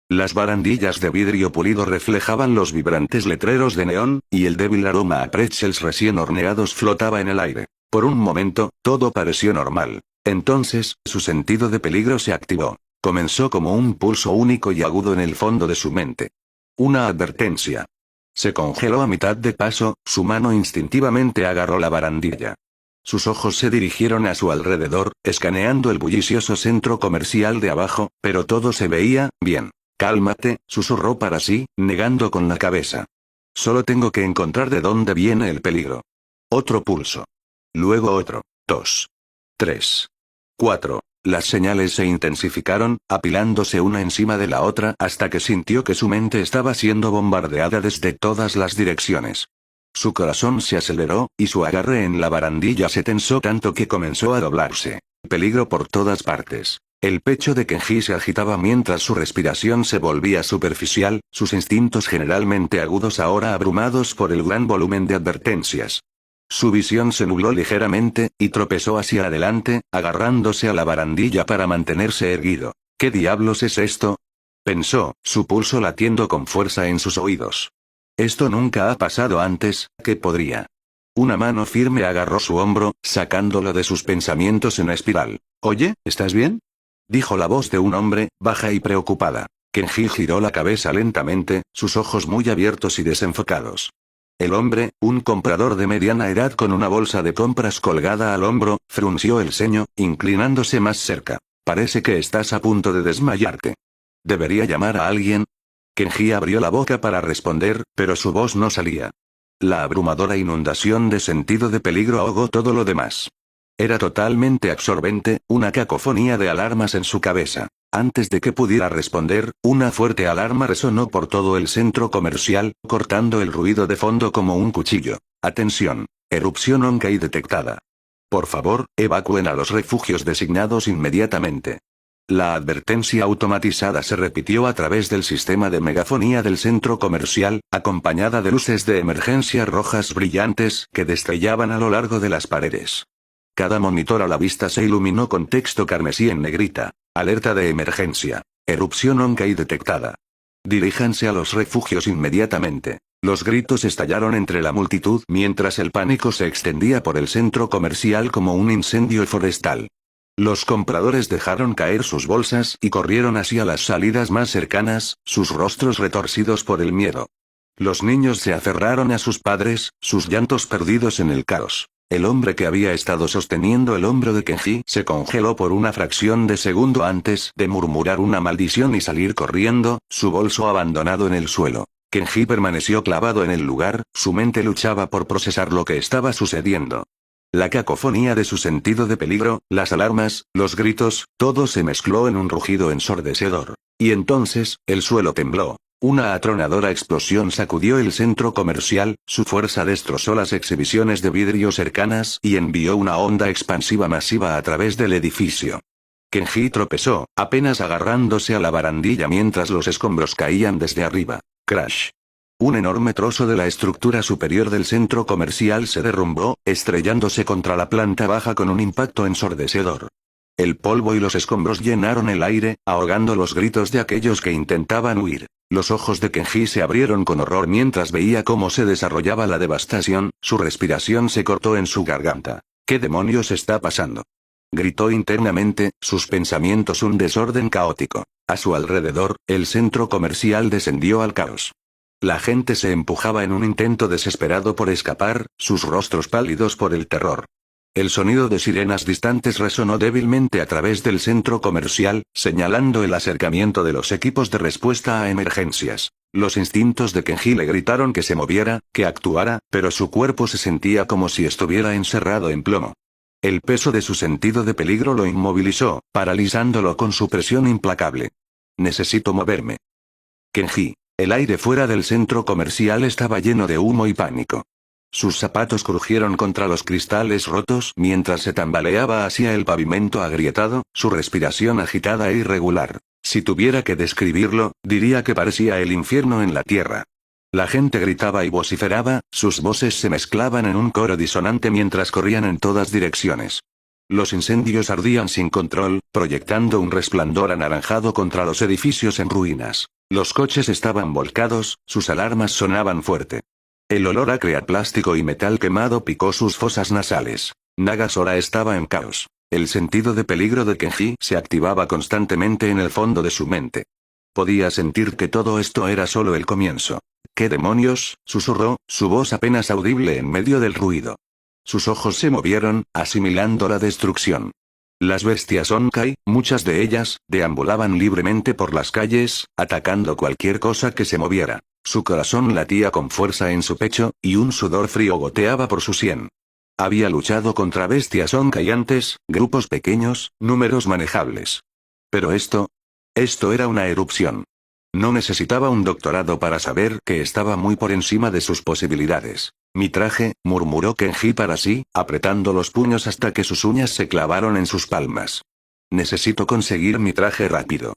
Las barandillas de vidrio pulido reflejaban los vibrantes letreros de neón, y el débil aroma a pretzels recién horneados flotaba en el aire. Por un momento, todo pareció normal. Entonces, su sentido de peligro se activó. Comenzó como un pulso único y agudo en el fondo de su mente. Una advertencia. Se congeló a mitad de paso, su mano instintivamente agarró la barandilla. Sus ojos se dirigieron a su alrededor, escaneando el bullicioso centro comercial de abajo, pero todo se veía bien. Cálmate, susurró para sí, negando con la cabeza. Solo tengo que encontrar de dónde viene el peligro. Otro pulso. Luego otro. 2. 3. 4. Las señales se intensificaron, apilándose una encima de la otra hasta que sintió que su mente estaba siendo bombardeada desde todas las direcciones. Su corazón se aceleró, y su agarre en la barandilla se tensó tanto que comenzó a doblarse. Peligro por todas partes. El pecho de Kenji se agitaba mientras su respiración se volvía superficial, sus instintos generalmente agudos ahora abrumados por el gran volumen de advertencias. Su visión se nubló ligeramente, y tropezó hacia adelante, agarrándose a la barandilla para mantenerse erguido. ¿Qué diablos es esto?, pensó, su pulso latiendo con fuerza en sus oídos. Esto nunca ha pasado antes, ¿qué podría? Una mano firme agarró su hombro, sacándolo de sus pensamientos en espiral. Oye, ¿estás bien?, dijo la voz de un hombre, baja y preocupada. Kenji giró la cabeza lentamente, sus ojos muy abiertos y desenfocados. El hombre, un comprador de mediana edad con una bolsa de compras colgada al hombro, frunció el ceño, inclinándose más cerca. Parece que estás a punto de desmayarte. ¿Debería llamar a alguien? Kenji abrió la boca para responder, pero su voz no salía. La abrumadora inundación de sentido de peligro ahogó todo lo demás. Era totalmente absorbente, una cacofonía de alarmas en su cabeza. Antes de que pudiera responder, una fuerte alarma resonó por todo el centro comercial, cortando el ruido de fondo como un cuchillo. Atención. Erupción Honkai detectada. Por favor, evacúen a los refugios designados inmediatamente. La advertencia automatizada se repitió a través del sistema de megafonía del centro comercial, acompañada de luces de emergencia rojas brillantes que destrellaban a lo largo de las paredes. Cada monitor a la vista se iluminó con texto carmesí en negrita. Alerta de emergencia. Erupción Honkai detectada. Diríjanse a los refugios inmediatamente. Los gritos estallaron entre la multitud mientras el pánico se extendía por el centro comercial como un incendio forestal. Los compradores dejaron caer sus bolsas y corrieron hacia las salidas más cercanas, sus rostros retorcidos por el miedo. Los niños se aferraron a sus padres, sus llantos perdidos en el caos. El hombre que había estado sosteniendo el hombro de Kenji se congeló por una fracción de segundo antes de murmurar una maldición y salir corriendo, su bolso abandonado en el suelo. Kenji permaneció clavado en el lugar, su mente luchaba por procesar lo que estaba sucediendo. La cacofonía de su sentido de peligro, las alarmas, los gritos, todo se mezcló en un rugido ensordecedor. Y entonces, el suelo tembló. Una atronadora explosión sacudió el centro comercial, su fuerza destrozó las exhibiciones de vidrio cercanas y envió una onda expansiva masiva a través del edificio. Kenji tropezó, apenas agarrándose a la barandilla mientras los escombros caían desde arriba. Crash. Un enorme trozo de la estructura superior del centro comercial se derrumbó, estrellándose contra la planta baja con un impacto ensordecedor. El polvo y los escombros llenaron el aire, ahogando los gritos de aquellos que intentaban huir. Los ojos de Kenji se abrieron con horror mientras veía cómo se desarrollaba la devastación, su respiración se cortó en su garganta. ¿Qué demonios está pasando?, gritó internamente, sus pensamientos un desorden caótico. A su alrededor, el centro comercial descendió al caos. La gente se empujaba en un intento desesperado por escapar, sus rostros pálidos por el terror. El sonido de sirenas distantes resonó débilmente a través del centro comercial, señalando el acercamiento de los equipos de respuesta a emergencias. Los instintos de Kenji le gritaron que se moviera, que actuara, pero su cuerpo se sentía como si estuviera encerrado en plomo. El peso de su sentido de peligro lo inmovilizó, paralizándolo con su presión implacable. Necesito moverme. Kenji. El aire fuera del centro comercial estaba lleno de humo y pánico. Sus zapatos crujieron contra los cristales rotos mientras se tambaleaba hacia el pavimento agrietado, su respiración agitada e irregular. Si tuviera que describirlo, diría que parecía el infierno en la tierra. La gente gritaba y vociferaba, sus voces se mezclaban en un coro disonante mientras corrían en todas direcciones. Los incendios ardían sin control, proyectando un resplandor anaranjado contra los edificios en ruinas. Los coches estaban volcados, sus alarmas sonaban fuerte. El olor acre a plástico y metal quemado picó sus fosas nasales. Nagasora estaba en caos. El sentido de peligro de Kenji se activaba constantemente en el fondo de su mente. Podía sentir que todo esto era solo el comienzo. ¿Qué demonios?, susurró, su voz apenas audible en medio del ruido. Sus ojos se movieron, asimilando la destrucción. Las bestias Honkai, muchas de ellas, deambulaban libremente por las calles, atacando cualquier cosa que se moviera. Su corazón latía con fuerza en su pecho, y un sudor frío goteaba por su sien. Había luchado contra bestias Honkai antes, grupos pequeños, números manejables. Pero esto era una erupción. No necesitaba un doctorado para saber que estaba muy por encima de sus posibilidades. Mi traje, murmuró Kenji para sí, apretando los puños hasta que sus uñas se clavaron en sus palmas. Necesito conseguir mi traje rápido.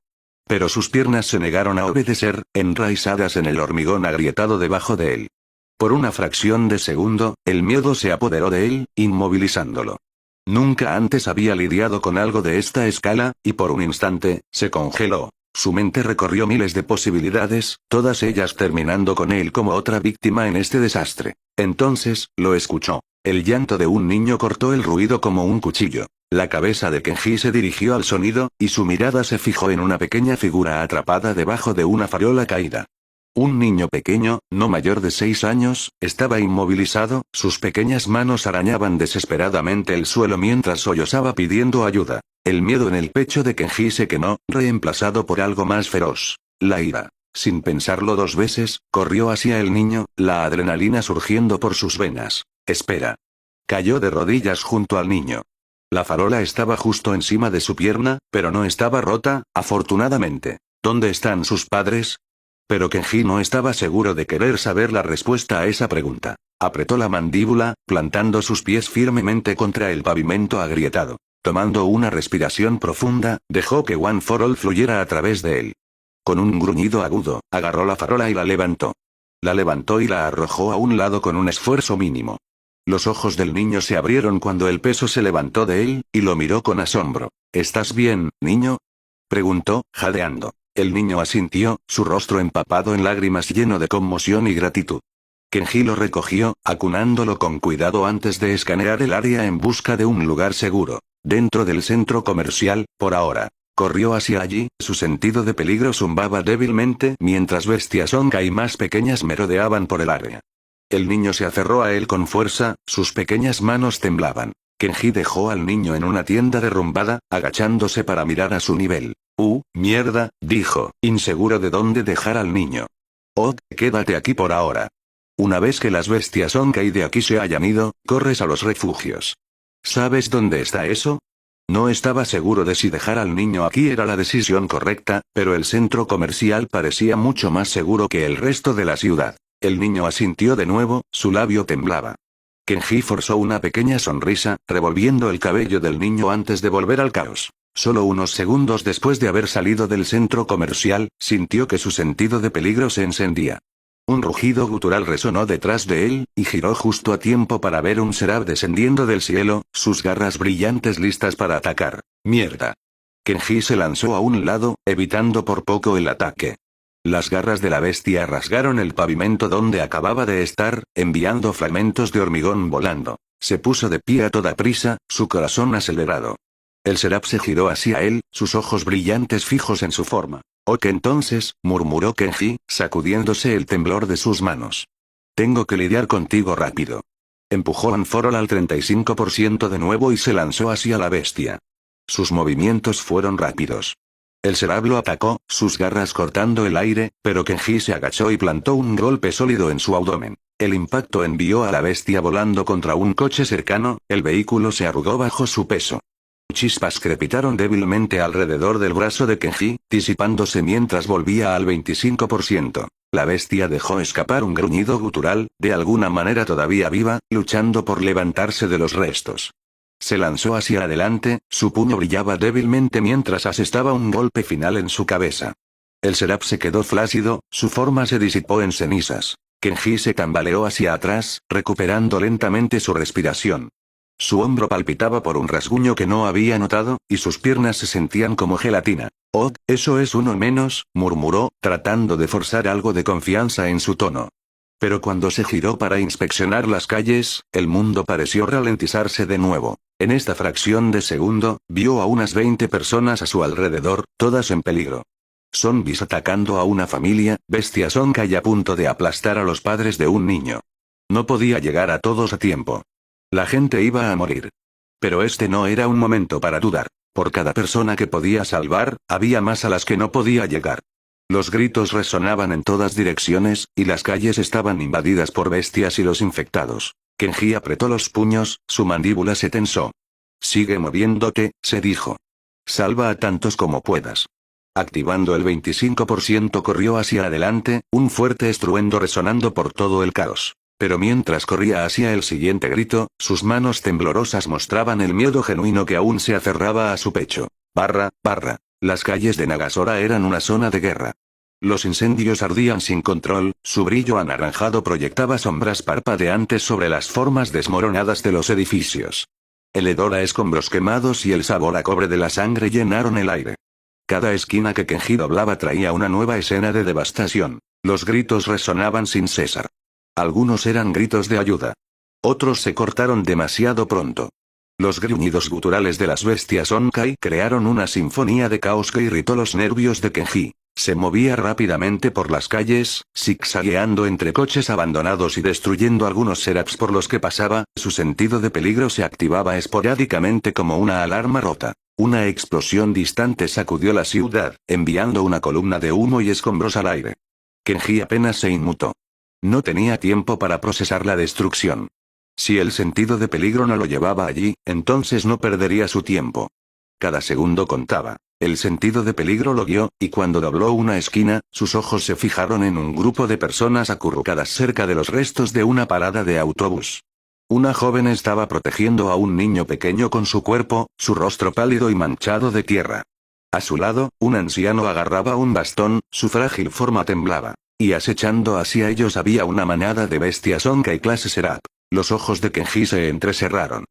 Pero sus piernas se negaron a obedecer, enraizadas en el hormigón agrietado debajo de él. Por una fracción de segundo, el miedo se apoderó de él, inmovilizándolo. Nunca antes había lidiado con algo de esta escala, y por un instante, se congeló. Su mente recorrió miles de posibilidades, todas ellas terminando con él como otra víctima en este desastre. Entonces, lo escuchó. El llanto de un niño cortó el ruido como un cuchillo. La cabeza de Kenji se dirigió al sonido, y su mirada se fijó en una pequeña figura atrapada debajo de una farola caída. Un niño pequeño, no mayor de 6 años, estaba inmovilizado, sus pequeñas manos arañaban desesperadamente el suelo mientras sollozaba pidiendo ayuda. El miedo en el pecho de Kenji se quemó, reemplazado por algo más feroz. La ira. Sin pensarlo 2 veces, corrió hacia el niño, la adrenalina surgiendo por sus venas. Espera. Cayó de rodillas junto al niño. La farola estaba justo encima de su pierna, pero no estaba rota, afortunadamente. ¿Dónde están sus padres? Pero Kenji no estaba seguro de querer saber la respuesta a esa pregunta. Apretó la mandíbula, plantando sus pies firmemente contra el pavimento agrietado. Tomando una respiración profunda, dejó que One for All fluyera a través de él. Con un gruñido agudo, agarró la farola y la levantó. La levantó y la arrojó a un lado con un esfuerzo mínimo. Los ojos del niño se abrieron cuando el peso se levantó de él, y lo miró con asombro. ¿Estás bien, niño?, preguntó, jadeando. El niño asintió, su rostro empapado en lágrimas lleno de conmoción y gratitud. Kenji lo recogió, acunándolo con cuidado antes de escanear el área en busca de un lugar seguro. Dentro del centro comercial, por ahora. Corrió hacia allí, su sentido de peligro zumbaba débilmente mientras bestias Honkai más pequeñas merodeaban por el área. El niño se aferró a él con fuerza, sus pequeñas manos temblaban. Kenji dejó al niño en una tienda derrumbada, agachándose para mirar a su nivel. Mierda, dijo, inseguro de dónde dejar al niño. Oh, quédate aquí por ahora. Una vez que las bestias Honkai de aquí se hayan ido, corres a los refugios. ¿Sabes dónde está eso? No estaba seguro de si dejar al niño aquí era la decisión correcta, pero el centro comercial parecía mucho más seguro que el resto de la ciudad. El niño asintió de nuevo, su labio temblaba. Kenji forzó una pequeña sonrisa, revolviendo el cabello del niño antes de volver al caos. Solo unos segundos después de haber salido del centro comercial, sintió que su sentido de peligro se encendía. Un rugido gutural resonó detrás de él, y giró justo a tiempo para ver un Seraph descendiendo del cielo, sus garras brillantes listas para atacar. ¡Mierda! Kenji se lanzó a un lado, evitando por poco el ataque. Las garras de la bestia rasgaron el pavimento donde acababa de estar, enviando fragmentos de hormigón volando. Se puso de pie a toda prisa, su corazón acelerado. El Seraph se giró hacia él, sus ojos brillantes fijos en su forma. «Ok, entonces», murmuró Kenji, sacudiéndose el temblor de sus manos. «Tengo que lidiar contigo rápido». Empujó a Anforol al 35% de nuevo y se lanzó hacia la bestia. Sus movimientos fueron rápidos. El Seraph lo atacó, sus garras cortando el aire, pero Kenji se agachó y plantó un golpe sólido en su abdomen. El impacto envió a la bestia volando contra un coche cercano, el vehículo se arrugó bajo su peso. Chispas crepitaron débilmente alrededor del brazo de Kenji, disipándose mientras volvía al 25%. La bestia dejó escapar un gruñido gutural, de alguna manera todavía viva, luchando por levantarse de los restos. Se lanzó hacia adelante, su puño brillaba débilmente mientras asestaba un golpe final en su cabeza. El Seraph se quedó flácido, su forma se disipó en cenizas. Kenji se tambaleó hacia atrás, recuperando lentamente su respiración. Su hombro palpitaba por un rasguño que no había notado, y sus piernas se sentían como gelatina. «Oh, eso es uno menos», murmuró, tratando de forzar algo de confianza en su tono. Pero cuando se giró para inspeccionar las calles, el mundo pareció ralentizarse de nuevo. En esta fracción de segundo, vio a unas 20 personas a su alrededor, todas en peligro. Zombies atacando a una familia, bestia Sonkai a punto de aplastar a los padres de un niño. No podía llegar a todos a tiempo. La gente iba a morir. Pero este no era un momento para dudar. Por cada persona que podía salvar, había más a las que no podía llegar. Los gritos resonaban en todas direcciones, y las calles estaban invadidas por bestias y los infectados. Kenji apretó los puños, su mandíbula se tensó. «Sigue moviéndote», se dijo. «Salva a tantos como puedas». Activando el 25% corrió hacia adelante, un fuerte estruendo resonando por todo el caos. Pero mientras corría hacia el siguiente grito, sus manos temblorosas mostraban el miedo genuino que aún se aferraba a su pecho. Barra. Las calles de Nagasora eran una zona de guerra. Los incendios ardían sin control, su brillo anaranjado proyectaba sombras parpadeantes sobre las formas desmoronadas de los edificios. El hedor a escombros quemados y el sabor a cobre de la sangre llenaron el aire. Cada esquina que Kenji doblaba traía una nueva escena de devastación. Los gritos resonaban sin cesar. Algunos eran gritos de ayuda. Otros se cortaron demasiado pronto. Los gruñidos guturales de las bestias Sonkai crearon una sinfonía de caos que irritó los nervios de Kenji. Se movía rápidamente por las calles, zigzagueando entre coches abandonados y destruyendo algunos seraps por los que pasaba, su sentido de peligro se activaba esporádicamente como una alarma rota. Una explosión distante sacudió la ciudad, enviando una columna de humo y escombros al aire. Kenji apenas se inmutó. No tenía tiempo para procesar la destrucción. Si el sentido de peligro no lo llevaba allí, entonces no perdería su tiempo. Cada segundo contaba. El sentido de peligro lo guió, y cuando dobló una esquina, sus ojos se fijaron en un grupo de personas acurrucadas cerca de los restos de una parada de autobús. Una joven estaba protegiendo a un niño pequeño con su cuerpo, su rostro pálido y manchado de tierra. A su lado, un anciano agarraba un bastón, su frágil forma temblaba. Y acechando hacia ellos había una manada de bestias Sonkai clase Seraph. Los ojos de Kenji se entrecerraron.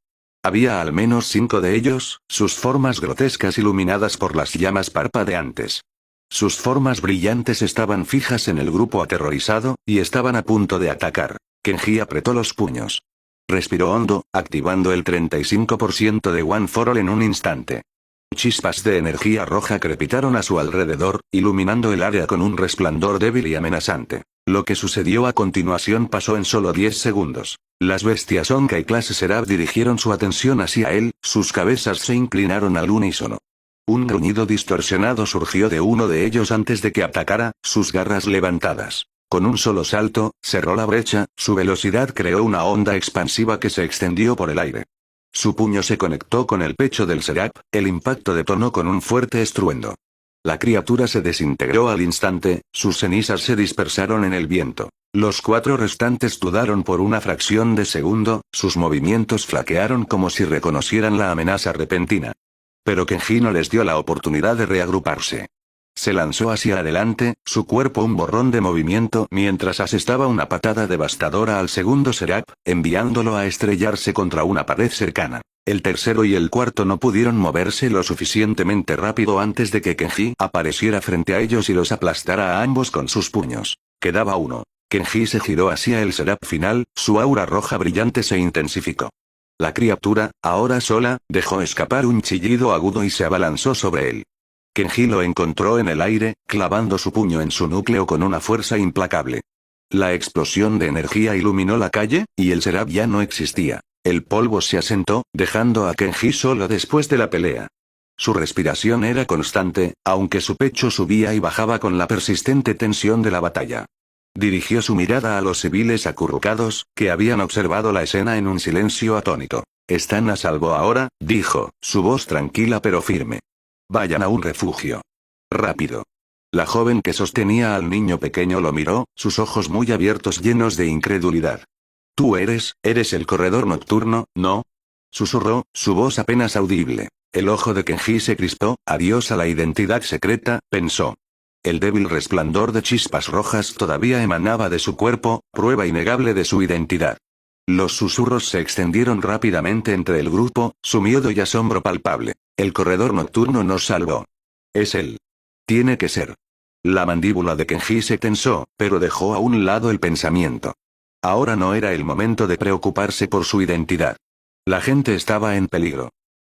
Había al menos 5 de ellos, sus formas grotescas iluminadas por las llamas parpadeantes. Sus formas brillantes estaban fijas en el grupo aterrorizado, y estaban a punto de atacar. Kenji apretó los puños. Respiró hondo, activando el 35% de One for All en un instante. Chispas de energía roja crepitaron a su alrededor, iluminando el área con un resplandor débil y amenazante. Lo que sucedió a continuación pasó en solo 10 segundos. Las bestias Sonkai clase Seraph dirigieron su atención hacia él, sus cabezas se inclinaron al unísono. Un gruñido distorsionado surgió de uno de ellos antes de que atacara, sus garras levantadas. Con un solo salto, cerró la brecha, su velocidad creó una onda expansiva que se extendió por el aire. Su puño se conectó con el pecho del Seraph, el impacto detonó con un fuerte estruendo. La criatura se desintegró al instante, sus cenizas se dispersaron en el viento. Los 4 restantes dudaron por una fracción de segundo, sus movimientos flaquearon como si reconocieran la amenaza repentina. Pero Kenji no les dio la oportunidad de reagruparse. Se lanzó hacia adelante, su cuerpo un borrón de movimiento mientras asestaba una patada devastadora al segundo Seraph, enviándolo a estrellarse contra una pared cercana. El tercero y el cuarto no pudieron moverse lo suficientemente rápido antes de que Kenji apareciera frente a ellos y los aplastara a ambos con sus puños. Quedaba uno. Kenji se giró hacia el Seraph final, su aura roja brillante se intensificó. La criatura, ahora sola, dejó escapar un chillido agudo y se abalanzó sobre él. Kenji lo encontró en el aire, clavando su puño en su núcleo con una fuerza implacable. La explosión de energía iluminó la calle, y el Seraph ya no existía. El polvo se asentó, dejando a Kenji solo después de la pelea. Su respiración era constante, aunque su pecho subía y bajaba con la persistente tensión de la batalla. Dirigió su mirada a los civiles acurrucados, que habían observado la escena en un silencio atónito. Están a salvo ahora, dijo, su voz tranquila pero firme. Vayan a un refugio. Rápido. La joven que sostenía al niño pequeño lo miró, sus ojos muy abiertos llenos de incredulidad. Tú eres el corredor nocturno, ¿no? Susurró, su voz apenas audible. El ojo de Kenji se crispó, adiós a la identidad secreta, pensó. El débil resplandor de chispas rojas todavía emanaba de su cuerpo, prueba innegable de su identidad. Los susurros se extendieron rápidamente entre el grupo, su miedo y asombro palpable. El corredor nocturno nos salvó. Es él. Tiene que ser. La mandíbula de Kenji se tensó, pero dejó a un lado el pensamiento. Ahora no era el momento de preocuparse por su identidad. La gente estaba en peligro.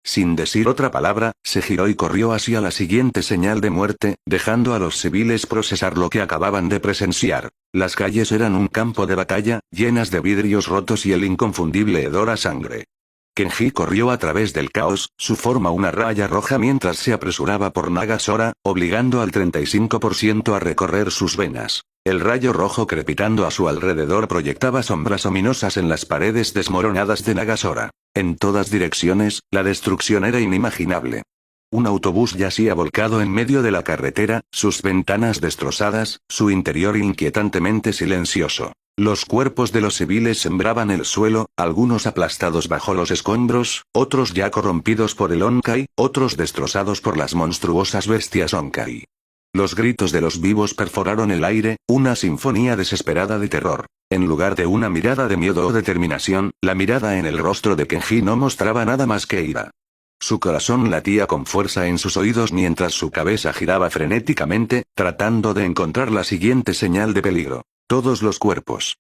Sin decir otra palabra, se giró y corrió hacia la siguiente señal de muerte, dejando a los civiles procesar lo que acababan de presenciar. Las calles eran un campo de batalla, llenas de vidrios rotos y el inconfundible hedor a sangre. Kenji corrió a través del caos, su forma una raya roja mientras se apresuraba por Nagasora, obligando al 35% a recorrer sus venas. El rayo rojo crepitando a su alrededor proyectaba sombras ominosas en las paredes desmoronadas de Nagasora. En todas direcciones, la destrucción era inimaginable. Un autobús yacía volcado en medio de la carretera, sus ventanas destrozadas, su interior inquietantemente silencioso. Los cuerpos de los civiles sembraban el suelo, algunos aplastados bajo los escombros, otros ya corrompidos por el Honkai, otros destrozados por las monstruosas bestias Honkai. Los gritos de los vivos perforaron el aire, una sinfonía desesperada de terror. En lugar de una mirada de miedo o determinación, la mirada en el rostro de Kenji no mostraba nada más que ira. Su corazón latía con fuerza en sus oídos mientras su cabeza giraba frenéticamente, tratando de encontrar la siguiente señal de peligro. Todos los cuerpos.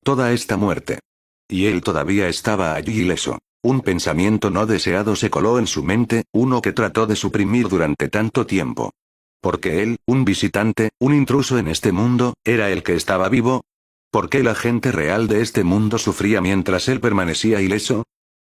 Toda esta muerte. Y él todavía estaba allí ileso. Un pensamiento no deseado se coló en su mente, uno que trató de suprimir durante tanto tiempo. Porque él, un visitante, un intruso en este mundo, era el que estaba vivo. ¿Por qué la gente real de este mundo sufría mientras él permanecía ileso?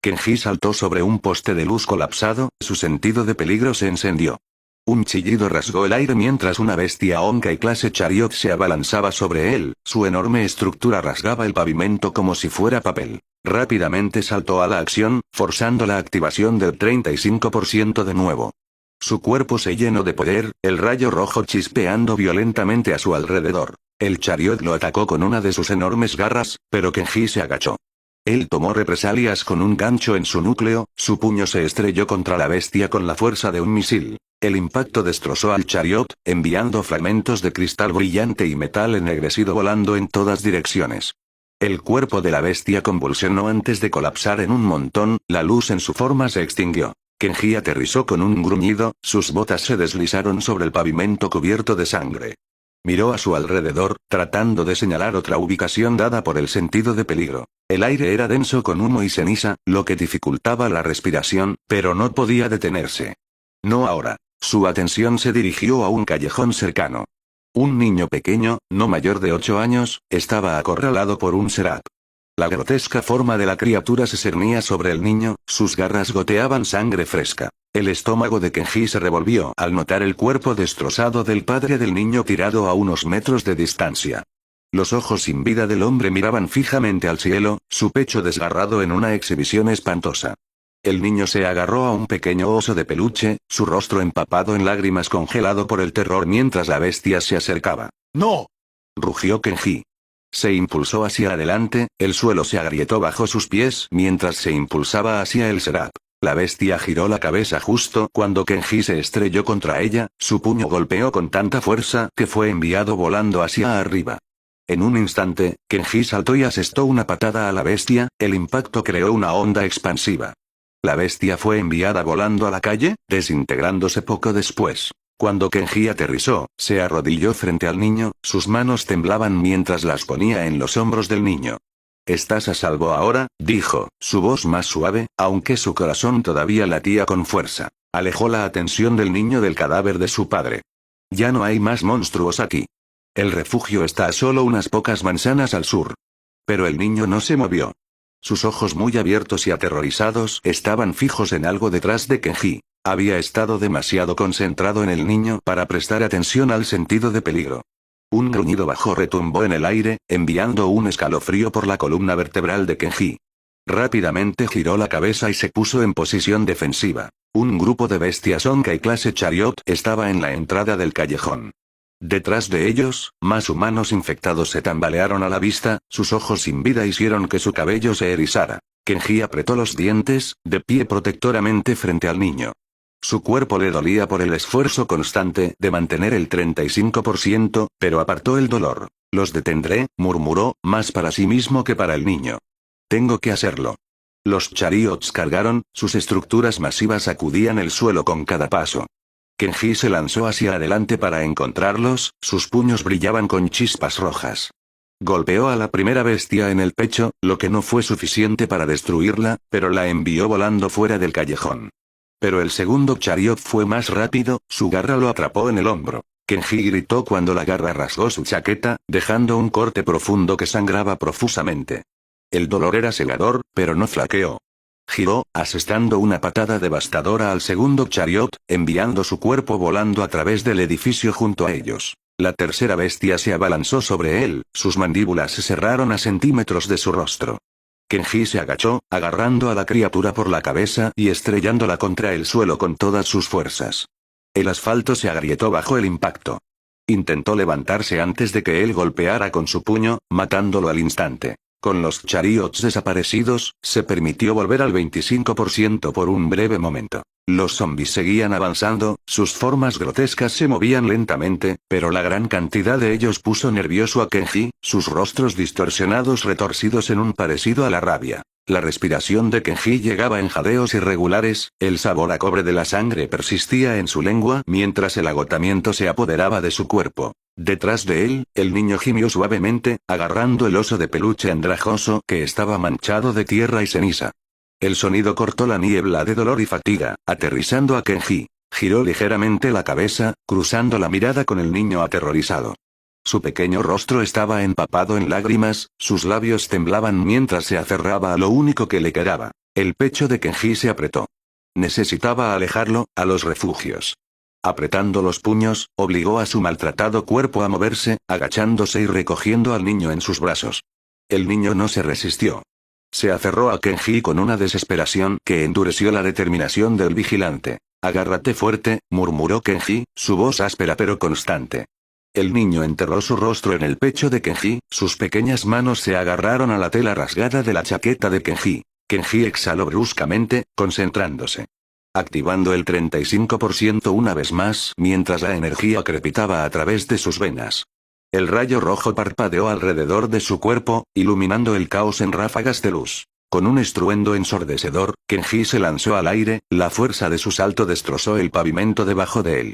Kenji saltó sobre un poste de luz colapsado, su sentido de peligro se encendió. Un chillido rasgó el aire mientras una bestia Honkai clase Chariot se abalanzaba sobre él, su enorme estructura rasgaba el pavimento como si fuera papel. Rápidamente saltó a la acción, forzando la activación del 35% de nuevo. Su cuerpo se llenó de poder, el rayo rojo chispeando violentamente a su alrededor. El Chariot lo atacó con una de sus enormes garras, pero Kenji se agachó. Él tomó represalias con un gancho en su núcleo, su puño se estrelló contra la bestia con la fuerza de un misil. El impacto destrozó al Chariot, enviando fragmentos de cristal brillante y metal ennegrecido volando en todas direcciones. El cuerpo de la bestia convulsionó antes de colapsar en un montón, la luz en su forma se extinguió. Kenji aterrizó con un gruñido, sus botas se deslizaron sobre el pavimento cubierto de sangre. Miró a su alrededor, tratando de señalar otra ubicación dada por el sentido de peligro. El aire era denso con humo y ceniza, lo que dificultaba la respiración, pero no podía detenerse. No ahora. Su atención se dirigió a un callejón cercano. Un niño pequeño, no mayor de 8 años, estaba acorralado por un Serap. La grotesca forma de la criatura se cernía sobre el niño, sus garras goteaban sangre fresca. El estómago de Kenji se revolvió al notar el cuerpo destrozado del padre del niño tirado a unos metros de distancia. Los ojos sin vida del hombre miraban fijamente al cielo, su pecho desgarrado en una exhibición espantosa. El niño se agarró a un pequeño oso de peluche, su rostro empapado en lágrimas congelado por el terror mientras la bestia se acercaba. ¡No! Rugió Kenji. Se impulsó hacia adelante, el suelo se agrietó bajo sus pies mientras se impulsaba hacia el Serap. La bestia giró la cabeza justo cuando Kenji se estrelló contra ella, su puño golpeó con tanta fuerza que fue enviado volando hacia arriba. En un instante, Kenji saltó y asestó una patada a la bestia, el impacto creó una onda expansiva. La bestia fue enviada volando a la calle, desintegrándose poco después. Cuando Kenji aterrizó, se arrodilló frente al niño, sus manos temblaban mientras las ponía en los hombros del niño. «Estás a salvo ahora», dijo, su voz más suave, aunque su corazón todavía latía con fuerza. Alejó la atención del niño del cadáver de su padre. «Ya no hay más monstruos aquí. El refugio está a solo unas pocas manzanas al sur». Pero el niño no se movió. Sus ojos muy abiertos y aterrorizados estaban fijos en algo detrás de Kenji. Había estado demasiado concentrado en el niño para prestar atención al sentido de peligro. Un gruñido bajo retumbó en el aire, enviando un escalofrío por la columna vertebral de Kenji. Rápidamente giró la cabeza y se puso en posición defensiva. Un grupo de bestias Honkai clase Chariot estaba en la entrada del callejón. Detrás de ellos, más humanos infectados se tambalearon a la vista, sus ojos sin vida hicieron que su cabello se erizara. Kenji apretó los dientes, de pie protectoramente frente al niño. Su cuerpo le dolía por el esfuerzo constante de mantener el 35%, pero apartó el dolor. Los detendré, murmuró, más para sí mismo que para el niño. Tengo que hacerlo. Los chariots cargaron, sus estructuras masivas sacudían el suelo con cada paso. Kenji se lanzó hacia adelante para encontrarlos, sus puños brillaban con chispas rojas. Golpeó a la primera bestia en el pecho, lo que no fue suficiente para destruirla, pero la envió volando fuera del callejón. Pero el segundo chariot fue más rápido, su garra lo atrapó en el hombro. Kenji gritó cuando la garra rasgó su chaqueta, dejando un corte profundo que sangraba profusamente. El dolor era cegador, pero no flaqueó. Giró, asestando una patada devastadora al segundo chariot, enviando su cuerpo volando a través del edificio junto a ellos. La tercera bestia se abalanzó sobre él, sus mandíbulas se cerraron a centímetros de su rostro. Kenji se agachó, agarrando a la criatura por la cabeza y estrellándola contra el suelo con todas sus fuerzas. El asfalto se agrietó bajo el impacto. Intentó levantarse antes de que él golpeara con su puño, matándolo al instante. Con los chariots desaparecidos, se permitió volver al 25% por un breve momento. Los zombies seguían avanzando, sus formas grotescas se movían lentamente, pero la gran cantidad de ellos puso nervioso a Kenji, sus rostros distorsionados retorcidos en un parecido a la rabia. La respiración de Kenji llegaba en jadeos irregulares, el sabor a cobre de la sangre persistía en su lengua mientras el agotamiento se apoderaba de su cuerpo. Detrás de él, el niño gimió suavemente, agarrando el oso de peluche andrajoso que estaba manchado de tierra y ceniza. El sonido cortó la niebla de dolor y fatiga, aterrizando a Kenji. Giró ligeramente la cabeza, cruzando la mirada con el niño aterrorizado. Su pequeño rostro estaba empapado en lágrimas, sus labios temblaban mientras se aferraba a lo único que le quedaba. El pecho de Kenji se apretó. Necesitaba alejarlo, a los refugios. Apretando los puños, obligó a su maltratado cuerpo a moverse, agachándose y recogiendo al niño en sus brazos. El niño no se resistió. Se aferró a Kenji con una desesperación que endureció la determinación del vigilante. Agárrate fuerte, murmuró Kenji, su voz áspera pero constante. El niño enterró su rostro en el pecho de Kenji, sus pequeñas manos se agarraron a la tela rasgada de la chaqueta de Kenji. Kenji exhaló bruscamente, concentrándose. Activando el 35% una vez más mientras la energía crepitaba a través de sus venas. El rayo rojo parpadeó alrededor de su cuerpo, iluminando el caos en ráfagas de luz. Con un estruendo ensordecedor, Kenji se lanzó al aire, la fuerza de su salto destrozó el pavimento debajo de él.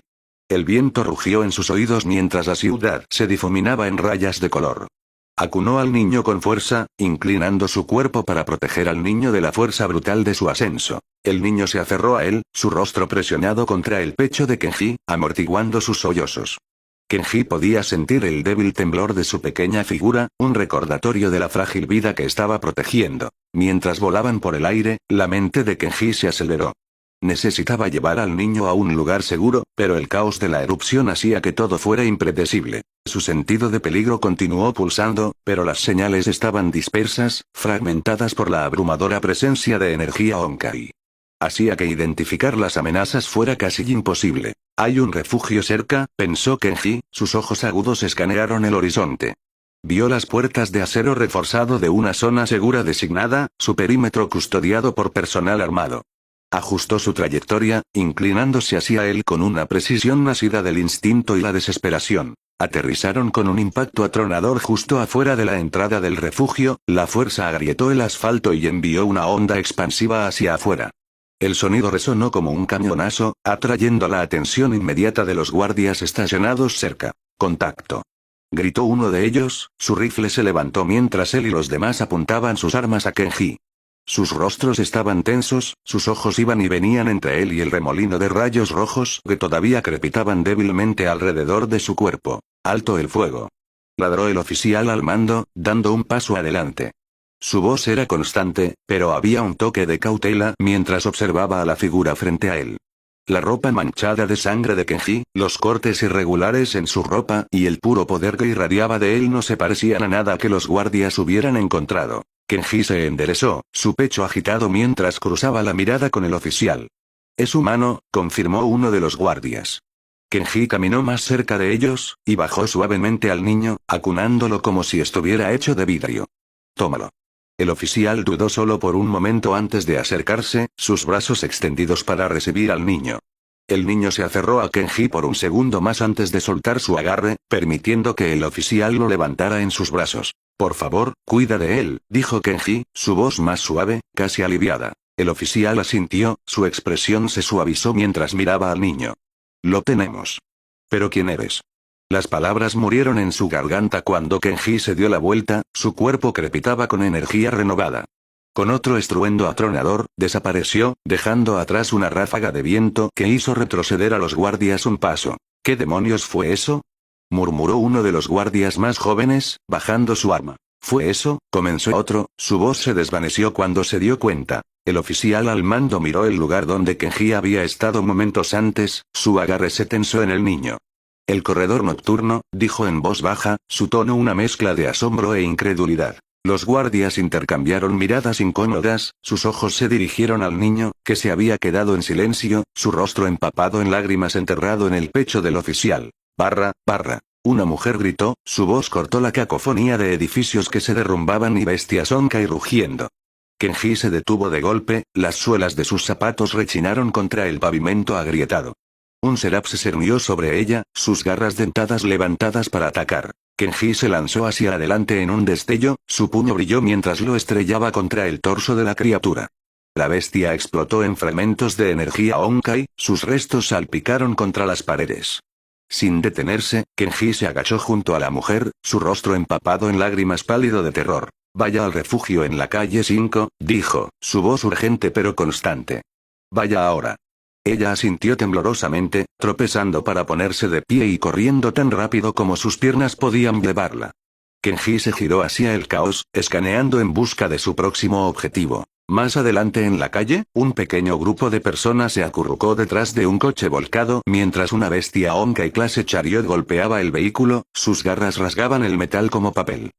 El viento rugió en sus oídos mientras la ciudad se difuminaba en rayas de color. Acunó al niño con fuerza, inclinando su cuerpo para proteger al niño de la fuerza brutal de su ascenso. El niño se aferró a él, su rostro presionado contra el pecho de Kenji, amortiguando sus sollozos. Kenji podía sentir el débil temblor de su pequeña figura, un recordatorio de la frágil vida que estaba protegiendo. Mientras volaban por el aire, la mente de Kenji se aceleró. Necesitaba llevar al niño a un lugar seguro, pero el caos de la erupción hacía que todo fuera impredecible. Su sentido de peligro continuó pulsando, pero las señales estaban dispersas, fragmentadas por la abrumadora presencia de energía Honkai. Hacía que identificar las amenazas fuera casi imposible. Hay un refugio cerca, pensó Kenji, sus ojos agudos escanearon el horizonte. Vio las puertas de acero reforzado de una zona segura designada, su perímetro custodiado por personal armado. Ajustó su trayectoria, inclinándose hacia él con una precisión nacida del instinto y la desesperación. Aterrizaron con un impacto atronador justo afuera de la entrada del refugio, la fuerza agrietó el asfalto y envió una onda expansiva hacia afuera. El sonido resonó como un cañonazo, atrayendo la atención inmediata de los guardias estacionados cerca. «Contacto», gritó uno de ellos, su rifle se levantó mientras él y los demás apuntaban sus armas a Kenji. Sus rostros estaban tensos, sus ojos iban y venían entre él y el remolino de rayos rojos que todavía crepitaban débilmente alrededor de su cuerpo. «Alto el fuego», ladró el oficial al mando, dando un paso adelante. Su voz era constante, pero había un toque de cautela mientras observaba a la figura frente a él. La ropa manchada de sangre de Kenji, los cortes irregulares en su ropa y el puro poder que irradiaba de él no se parecían a nada que los guardias hubieran encontrado. Kenji se enderezó, su pecho agitado mientras cruzaba la mirada con el oficial. «Es humano», confirmó uno de los guardias. Kenji caminó más cerca de ellos, y bajó suavemente al niño, acunándolo como si estuviera hecho de vidrio. «Tómalo». El oficial dudó solo por un momento antes de acercarse, sus brazos extendidos para recibir al niño. El niño se aferró a Kenji por un segundo más antes de soltar su agarre, permitiendo que el oficial lo levantara en sus brazos. «Por favor, cuida de él», dijo Kenji, su voz más suave, casi aliviada. El oficial asintió, su expresión se suavizó mientras miraba al niño. «Lo tenemos». «¿Pero quién eres?» Las palabras murieron en su garganta cuando Kenji se dio la vuelta, su cuerpo crepitaba con energía renovada. Con otro estruendo atronador, desapareció, dejando atrás una ráfaga de viento que hizo retroceder a los guardias un paso. «¿Qué demonios fue eso?», murmuró uno de los guardias más jóvenes, bajando su arma. «¿Fue eso?», comenzó otro, su voz se desvaneció cuando se dio cuenta. El oficial al mando miró el lugar donde Kenji había estado momentos antes, su agarre se tensó en el niño. «El corredor nocturno», dijo en voz baja, su tono una mezcla de asombro e incredulidad. Los guardias intercambiaron miradas incómodas, sus ojos se dirigieron al niño, que se había quedado en silencio, su rostro empapado en lágrimas enterrado en el pecho del oficial. «Barra». Una mujer gritó, su voz cortó la cacofonía de edificios que se derrumbaban y bestias Honkai rugiendo. Kenji se detuvo de golpe, las suelas de sus zapatos rechinaron contra el pavimento agrietado. Un Seraph se cernió sobre ella, sus garras dentadas levantadas para atacar. Kenji se lanzó hacia adelante en un destello, su puño brilló mientras lo estrellaba contra el torso de la criatura. La bestia explotó en fragmentos de energía Honkai, sus restos salpicaron contra las paredes. Sin detenerse, Kenji se agachó junto a la mujer, su rostro empapado en lágrimas pálido de terror. «Vaya al refugio en la calle 5, dijo, su voz urgente pero constante. «Vaya ahora». Ella asintió temblorosamente, tropezando para ponerse de pie y corriendo tan rápido como sus piernas podían llevarla. Kenji se giró hacia el caos, escaneando en busca de su próximo objetivo. Más adelante en la calle, un pequeño grupo de personas se acurrucó detrás de un coche volcado mientras una bestia Honkai clase Chariot golpeaba el vehículo, sus garras rasgaban el metal como papel.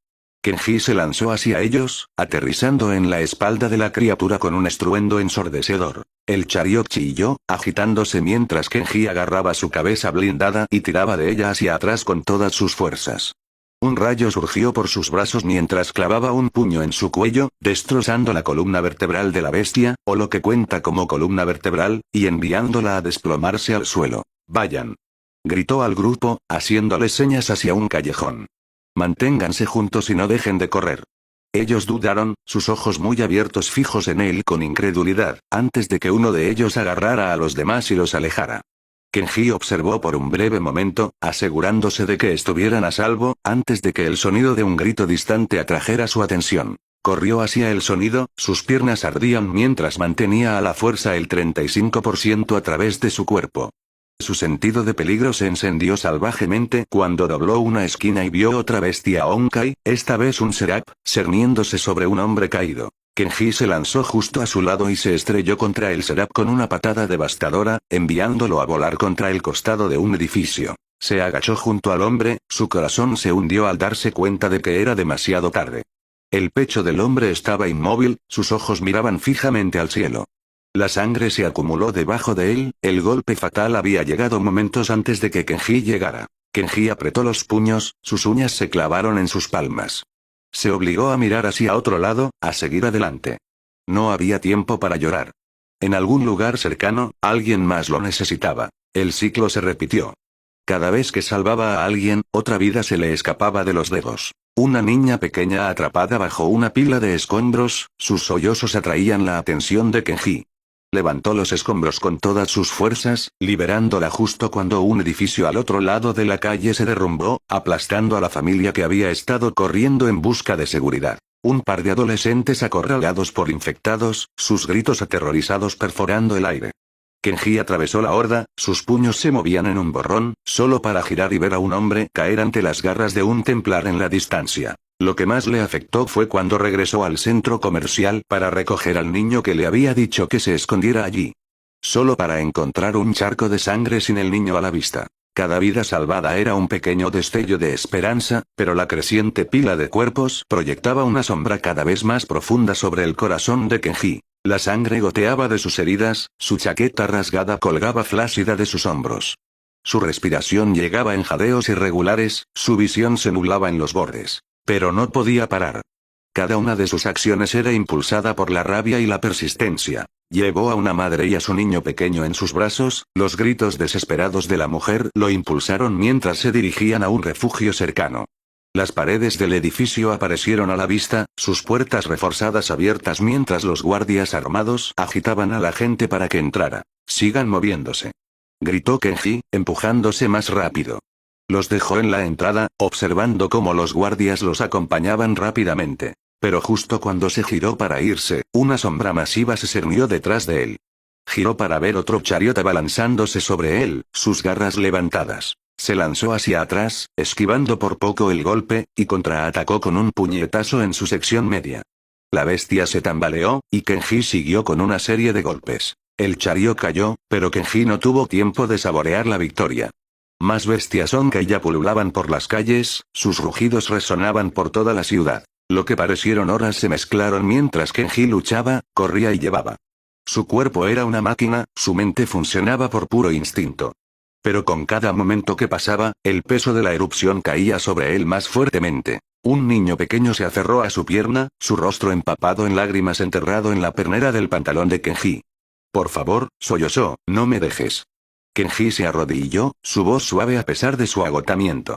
Kenji se lanzó hacia ellos, aterrizando en la espalda de la criatura con un estruendo ensordecedor. El Chariot chilló, agitándose mientras Kenji agarraba su cabeza blindada y tiraba de ella hacia atrás con todas sus fuerzas. Un rayo surgió por sus brazos mientras clavaba un puño en su cuello, destrozando la columna vertebral de la bestia, o lo que cuenta como columna vertebral, y enviándola a desplomarse al suelo. «Vayan», gritó al grupo, haciéndoles señas hacia un callejón. «Manténganse juntos y no dejen de correr». Ellos dudaron, sus ojos muy abiertos fijos en él con incredulidad, antes de que uno de ellos agarrara a los demás y los alejara. Kenji observó por un breve momento, asegurándose de que estuvieran a salvo, antes de que el sonido de un grito distante atrajera su atención. Corrió hacia el sonido, sus piernas ardían mientras mantenía a la fuerza el 35% a través de su cuerpo. Su sentido de peligro se encendió salvajemente cuando dobló una esquina y vio otra bestia Honkai, esta vez un Seraph, cerniéndose sobre un hombre caído. Kenji se lanzó justo a su lado y se estrelló contra el Seraph con una patada devastadora, enviándolo a volar contra el costado de un edificio. Se agachó junto al hombre, su corazón se hundió al darse cuenta de que era demasiado tarde. El pecho del hombre estaba inmóvil, sus ojos miraban fijamente al cielo. La sangre se acumuló debajo de él, el golpe fatal había llegado momentos antes de que Kenji llegara. Kenji apretó los puños, sus uñas se clavaron en sus palmas. Se obligó a mirar hacia otro lado, a seguir adelante. No había tiempo para llorar. En algún lugar cercano, alguien más lo necesitaba. El ciclo se repitió. Cada vez que salvaba a alguien, otra vida se le escapaba de los dedos. Una niña pequeña atrapada bajo una pila de escombros, sus sollozos atraían la atención de Kenji. Levantó los escombros con todas sus fuerzas, liberándola justo cuando un edificio al otro lado de la calle se derrumbó, aplastando a la familia que había estado corriendo en busca de seguridad. Un par de adolescentes acorralados por infectados, sus gritos aterrorizados perforando el aire. Kenji atravesó la horda, sus puños se movían en un borrón, solo para girar y ver a un hombre caer ante las garras de un templar en la distancia. Lo que más le afectó fue cuando regresó al centro comercial para recoger al niño que le había dicho que se escondiera allí. Solo para encontrar un charco de sangre sin el niño a la vista. Cada vida salvada era un pequeño destello de esperanza, pero la creciente pila de cuerpos proyectaba una sombra cada vez más profunda sobre el corazón de Kenji. La sangre goteaba de sus heridas, su chaqueta rasgada colgaba flácida de sus hombros. Su respiración llegaba en jadeos irregulares, su visión se nublaba en los bordes. Pero no podía parar. Cada una de sus acciones era impulsada por la rabia y la persistencia. Llevó a una madre y a su niño pequeño en sus brazos, los gritos desesperados de la mujer lo impulsaron mientras se dirigían a un refugio cercano. Las paredes del edificio aparecieron a la vista, sus puertas reforzadas abiertas mientras los guardias armados agitaban a la gente para que entrara. «Sigan moviéndose», gritó Kenji, empujándose más rápido. Los dejó en la entrada, observando cómo los guardias los acompañaban rápidamente. Pero justo cuando se giró para irse, una sombra masiva se cernió detrás de él. Giró para ver otro chariot abalanzándose sobre él, sus garras levantadas. Se lanzó hacia atrás, esquivando por poco el golpe, y contraatacó con un puñetazo en su sección media. La bestia se tambaleó, y Kenji siguió con una serie de golpes. El chariot cayó, pero Kenji no tuvo tiempo de saborear la victoria. Más bestias Honkai ya pululaban por las calles, sus rugidos resonaban por toda la ciudad. Lo que parecieron horas se mezclaron mientras Kenji luchaba, corría y llevaba. Su cuerpo era una máquina, su mente funcionaba por puro instinto. Pero con cada momento que pasaba, el peso de la erupción caía sobre él más fuertemente. Un niño pequeño se aferró a su pierna, su rostro empapado en lágrimas enterrado en la pernera del pantalón de Kenji. «Por favor», sollozó, «no me dejes». Kenji se arrodilló, su voz suave a pesar de su agotamiento.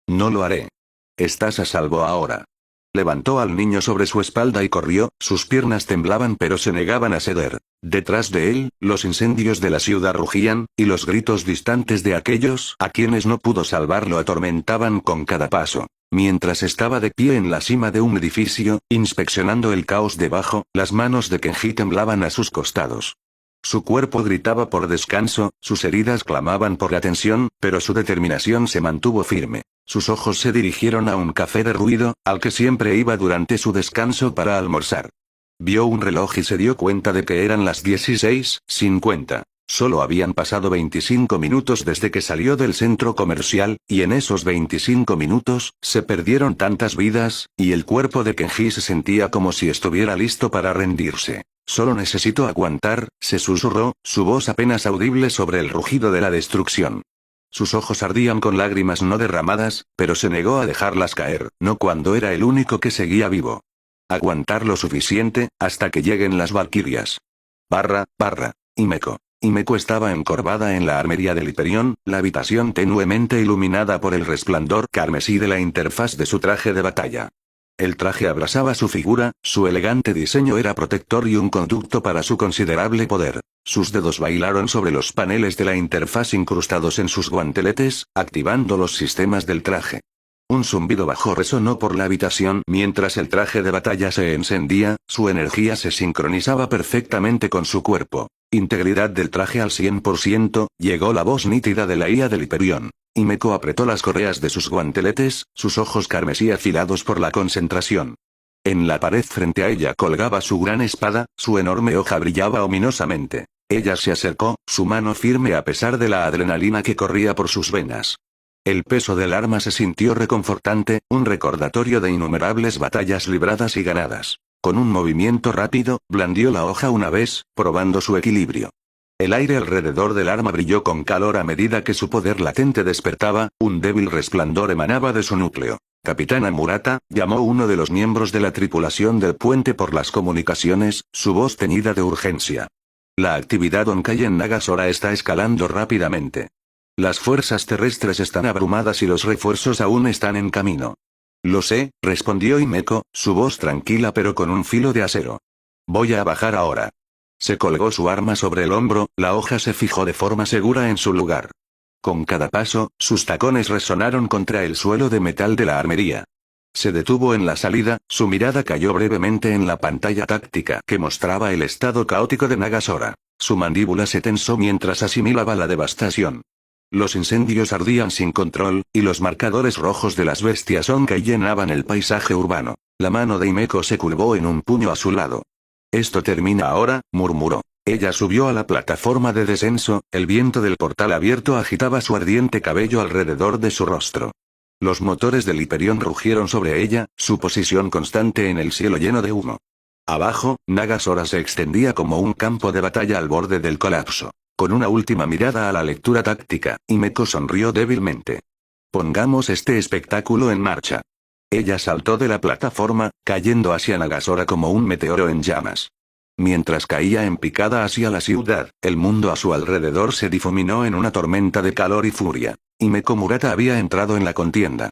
«No lo haré. Estás a salvo ahora». Levantó al niño sobre su espalda y corrió, sus piernas temblaban pero se negaban a ceder. Detrás de él, los incendios de la ciudad rugían, y los gritos distantes de aquellos a quienes no pudo salvar lo atormentaban con cada paso. Mientras estaba de pie en la cima de un edificio, inspeccionando el caos debajo, las manos de Kenji temblaban a sus costados. Su cuerpo gritaba por descanso, sus heridas clamaban por atención, pero su determinación se mantuvo firme. Sus ojos se dirigieron a un café de ruido, al que siempre iba durante su descanso para almorzar. Vio un reloj y se dio cuenta de que eran las 16:50. Solo habían pasado 25 minutos desde que salió del centro comercial, y en esos 25 minutos, se perdieron tantas vidas, y el cuerpo de Kenji se sentía como si estuviera listo para rendirse. «Solo necesito aguantar», se susurró, su voz apenas audible sobre el rugido de la destrucción. Sus ojos ardían con lágrimas no derramadas, pero se negó a dejarlas caer, no cuando era el único que seguía vivo. Aguantar lo suficiente, hasta que lleguen las valquirias. Himeko. Himeko estaba encorvada en la armería del Hyperion, la habitación tenuemente iluminada por el resplandor carmesí de la interfaz de su traje de batalla. El traje abrazaba su figura, su elegante diseño era protector y un conducto para su considerable poder. Sus dedos bailaron sobre los paneles de la interfaz incrustados en sus guanteletes, activando los sistemas del traje. Un zumbido bajo resonó por la habitación mientras el traje de batalla se encendía, su energía se sincronizaba perfectamente con su cuerpo. Integridad del traje al 100%, llegó la voz nítida de la IA del Hyperion. Himeko apretó las correas de sus guanteletes, sus ojos carmesí afilados por la concentración. En la pared frente a ella colgaba su gran espada, su enorme hoja brillaba ominosamente. Ella se acercó, su mano firme a pesar de la adrenalina que corría por sus venas. El peso del arma se sintió reconfortante, un recordatorio de innumerables batallas libradas y ganadas. Con un movimiento rápido, blandió la hoja una vez, probando su equilibrio. El aire alrededor del arma brilló con calor a medida que su poder latente despertaba, un débil resplandor emanaba de su núcleo. «Capitana Murata», llamó uno de los miembros de la tripulación del puente por las comunicaciones, su voz teñida de urgencia. «La actividad Honkai en Nagasora está escalando rápidamente. Las fuerzas terrestres están abrumadas y los refuerzos aún están en camino». «Lo sé», respondió Himeko, su voz tranquila pero con un filo de acero. «Voy a bajar ahora». Se colgó su arma sobre el hombro, la hoja se fijó de forma segura en su lugar. Con cada paso, sus tacones resonaron contra el suelo de metal de la armería. Se detuvo en la salida, su mirada cayó brevemente en la pantalla táctica que mostraba el estado caótico de Nagasora. Su mandíbula se tensó mientras asimilaba la devastación. Los incendios ardían sin control, y los marcadores rojos de las bestias Honkai llenaban el paisaje urbano. La mano de Himeko se curvó en un puño a su lado. Esto termina ahora, murmuró. Ella subió a la plataforma de descenso, el viento del portal abierto agitaba su ardiente cabello alrededor de su rostro. Los motores del Hyperion rugieron sobre ella, su posición constante en el cielo lleno de humo. Abajo, Nagasora se extendía como un campo de batalla al borde del colapso. Con una última mirada a la lectura táctica, Himeko sonrió débilmente. Pongamos este espectáculo en marcha. Ella saltó de la plataforma, cayendo hacia Nagasora como un meteoro en llamas. Mientras caía en picada hacia la ciudad, el mundo a su alrededor se difuminó en una tormenta de calor y furia. Himeko Murata había entrado en la contienda.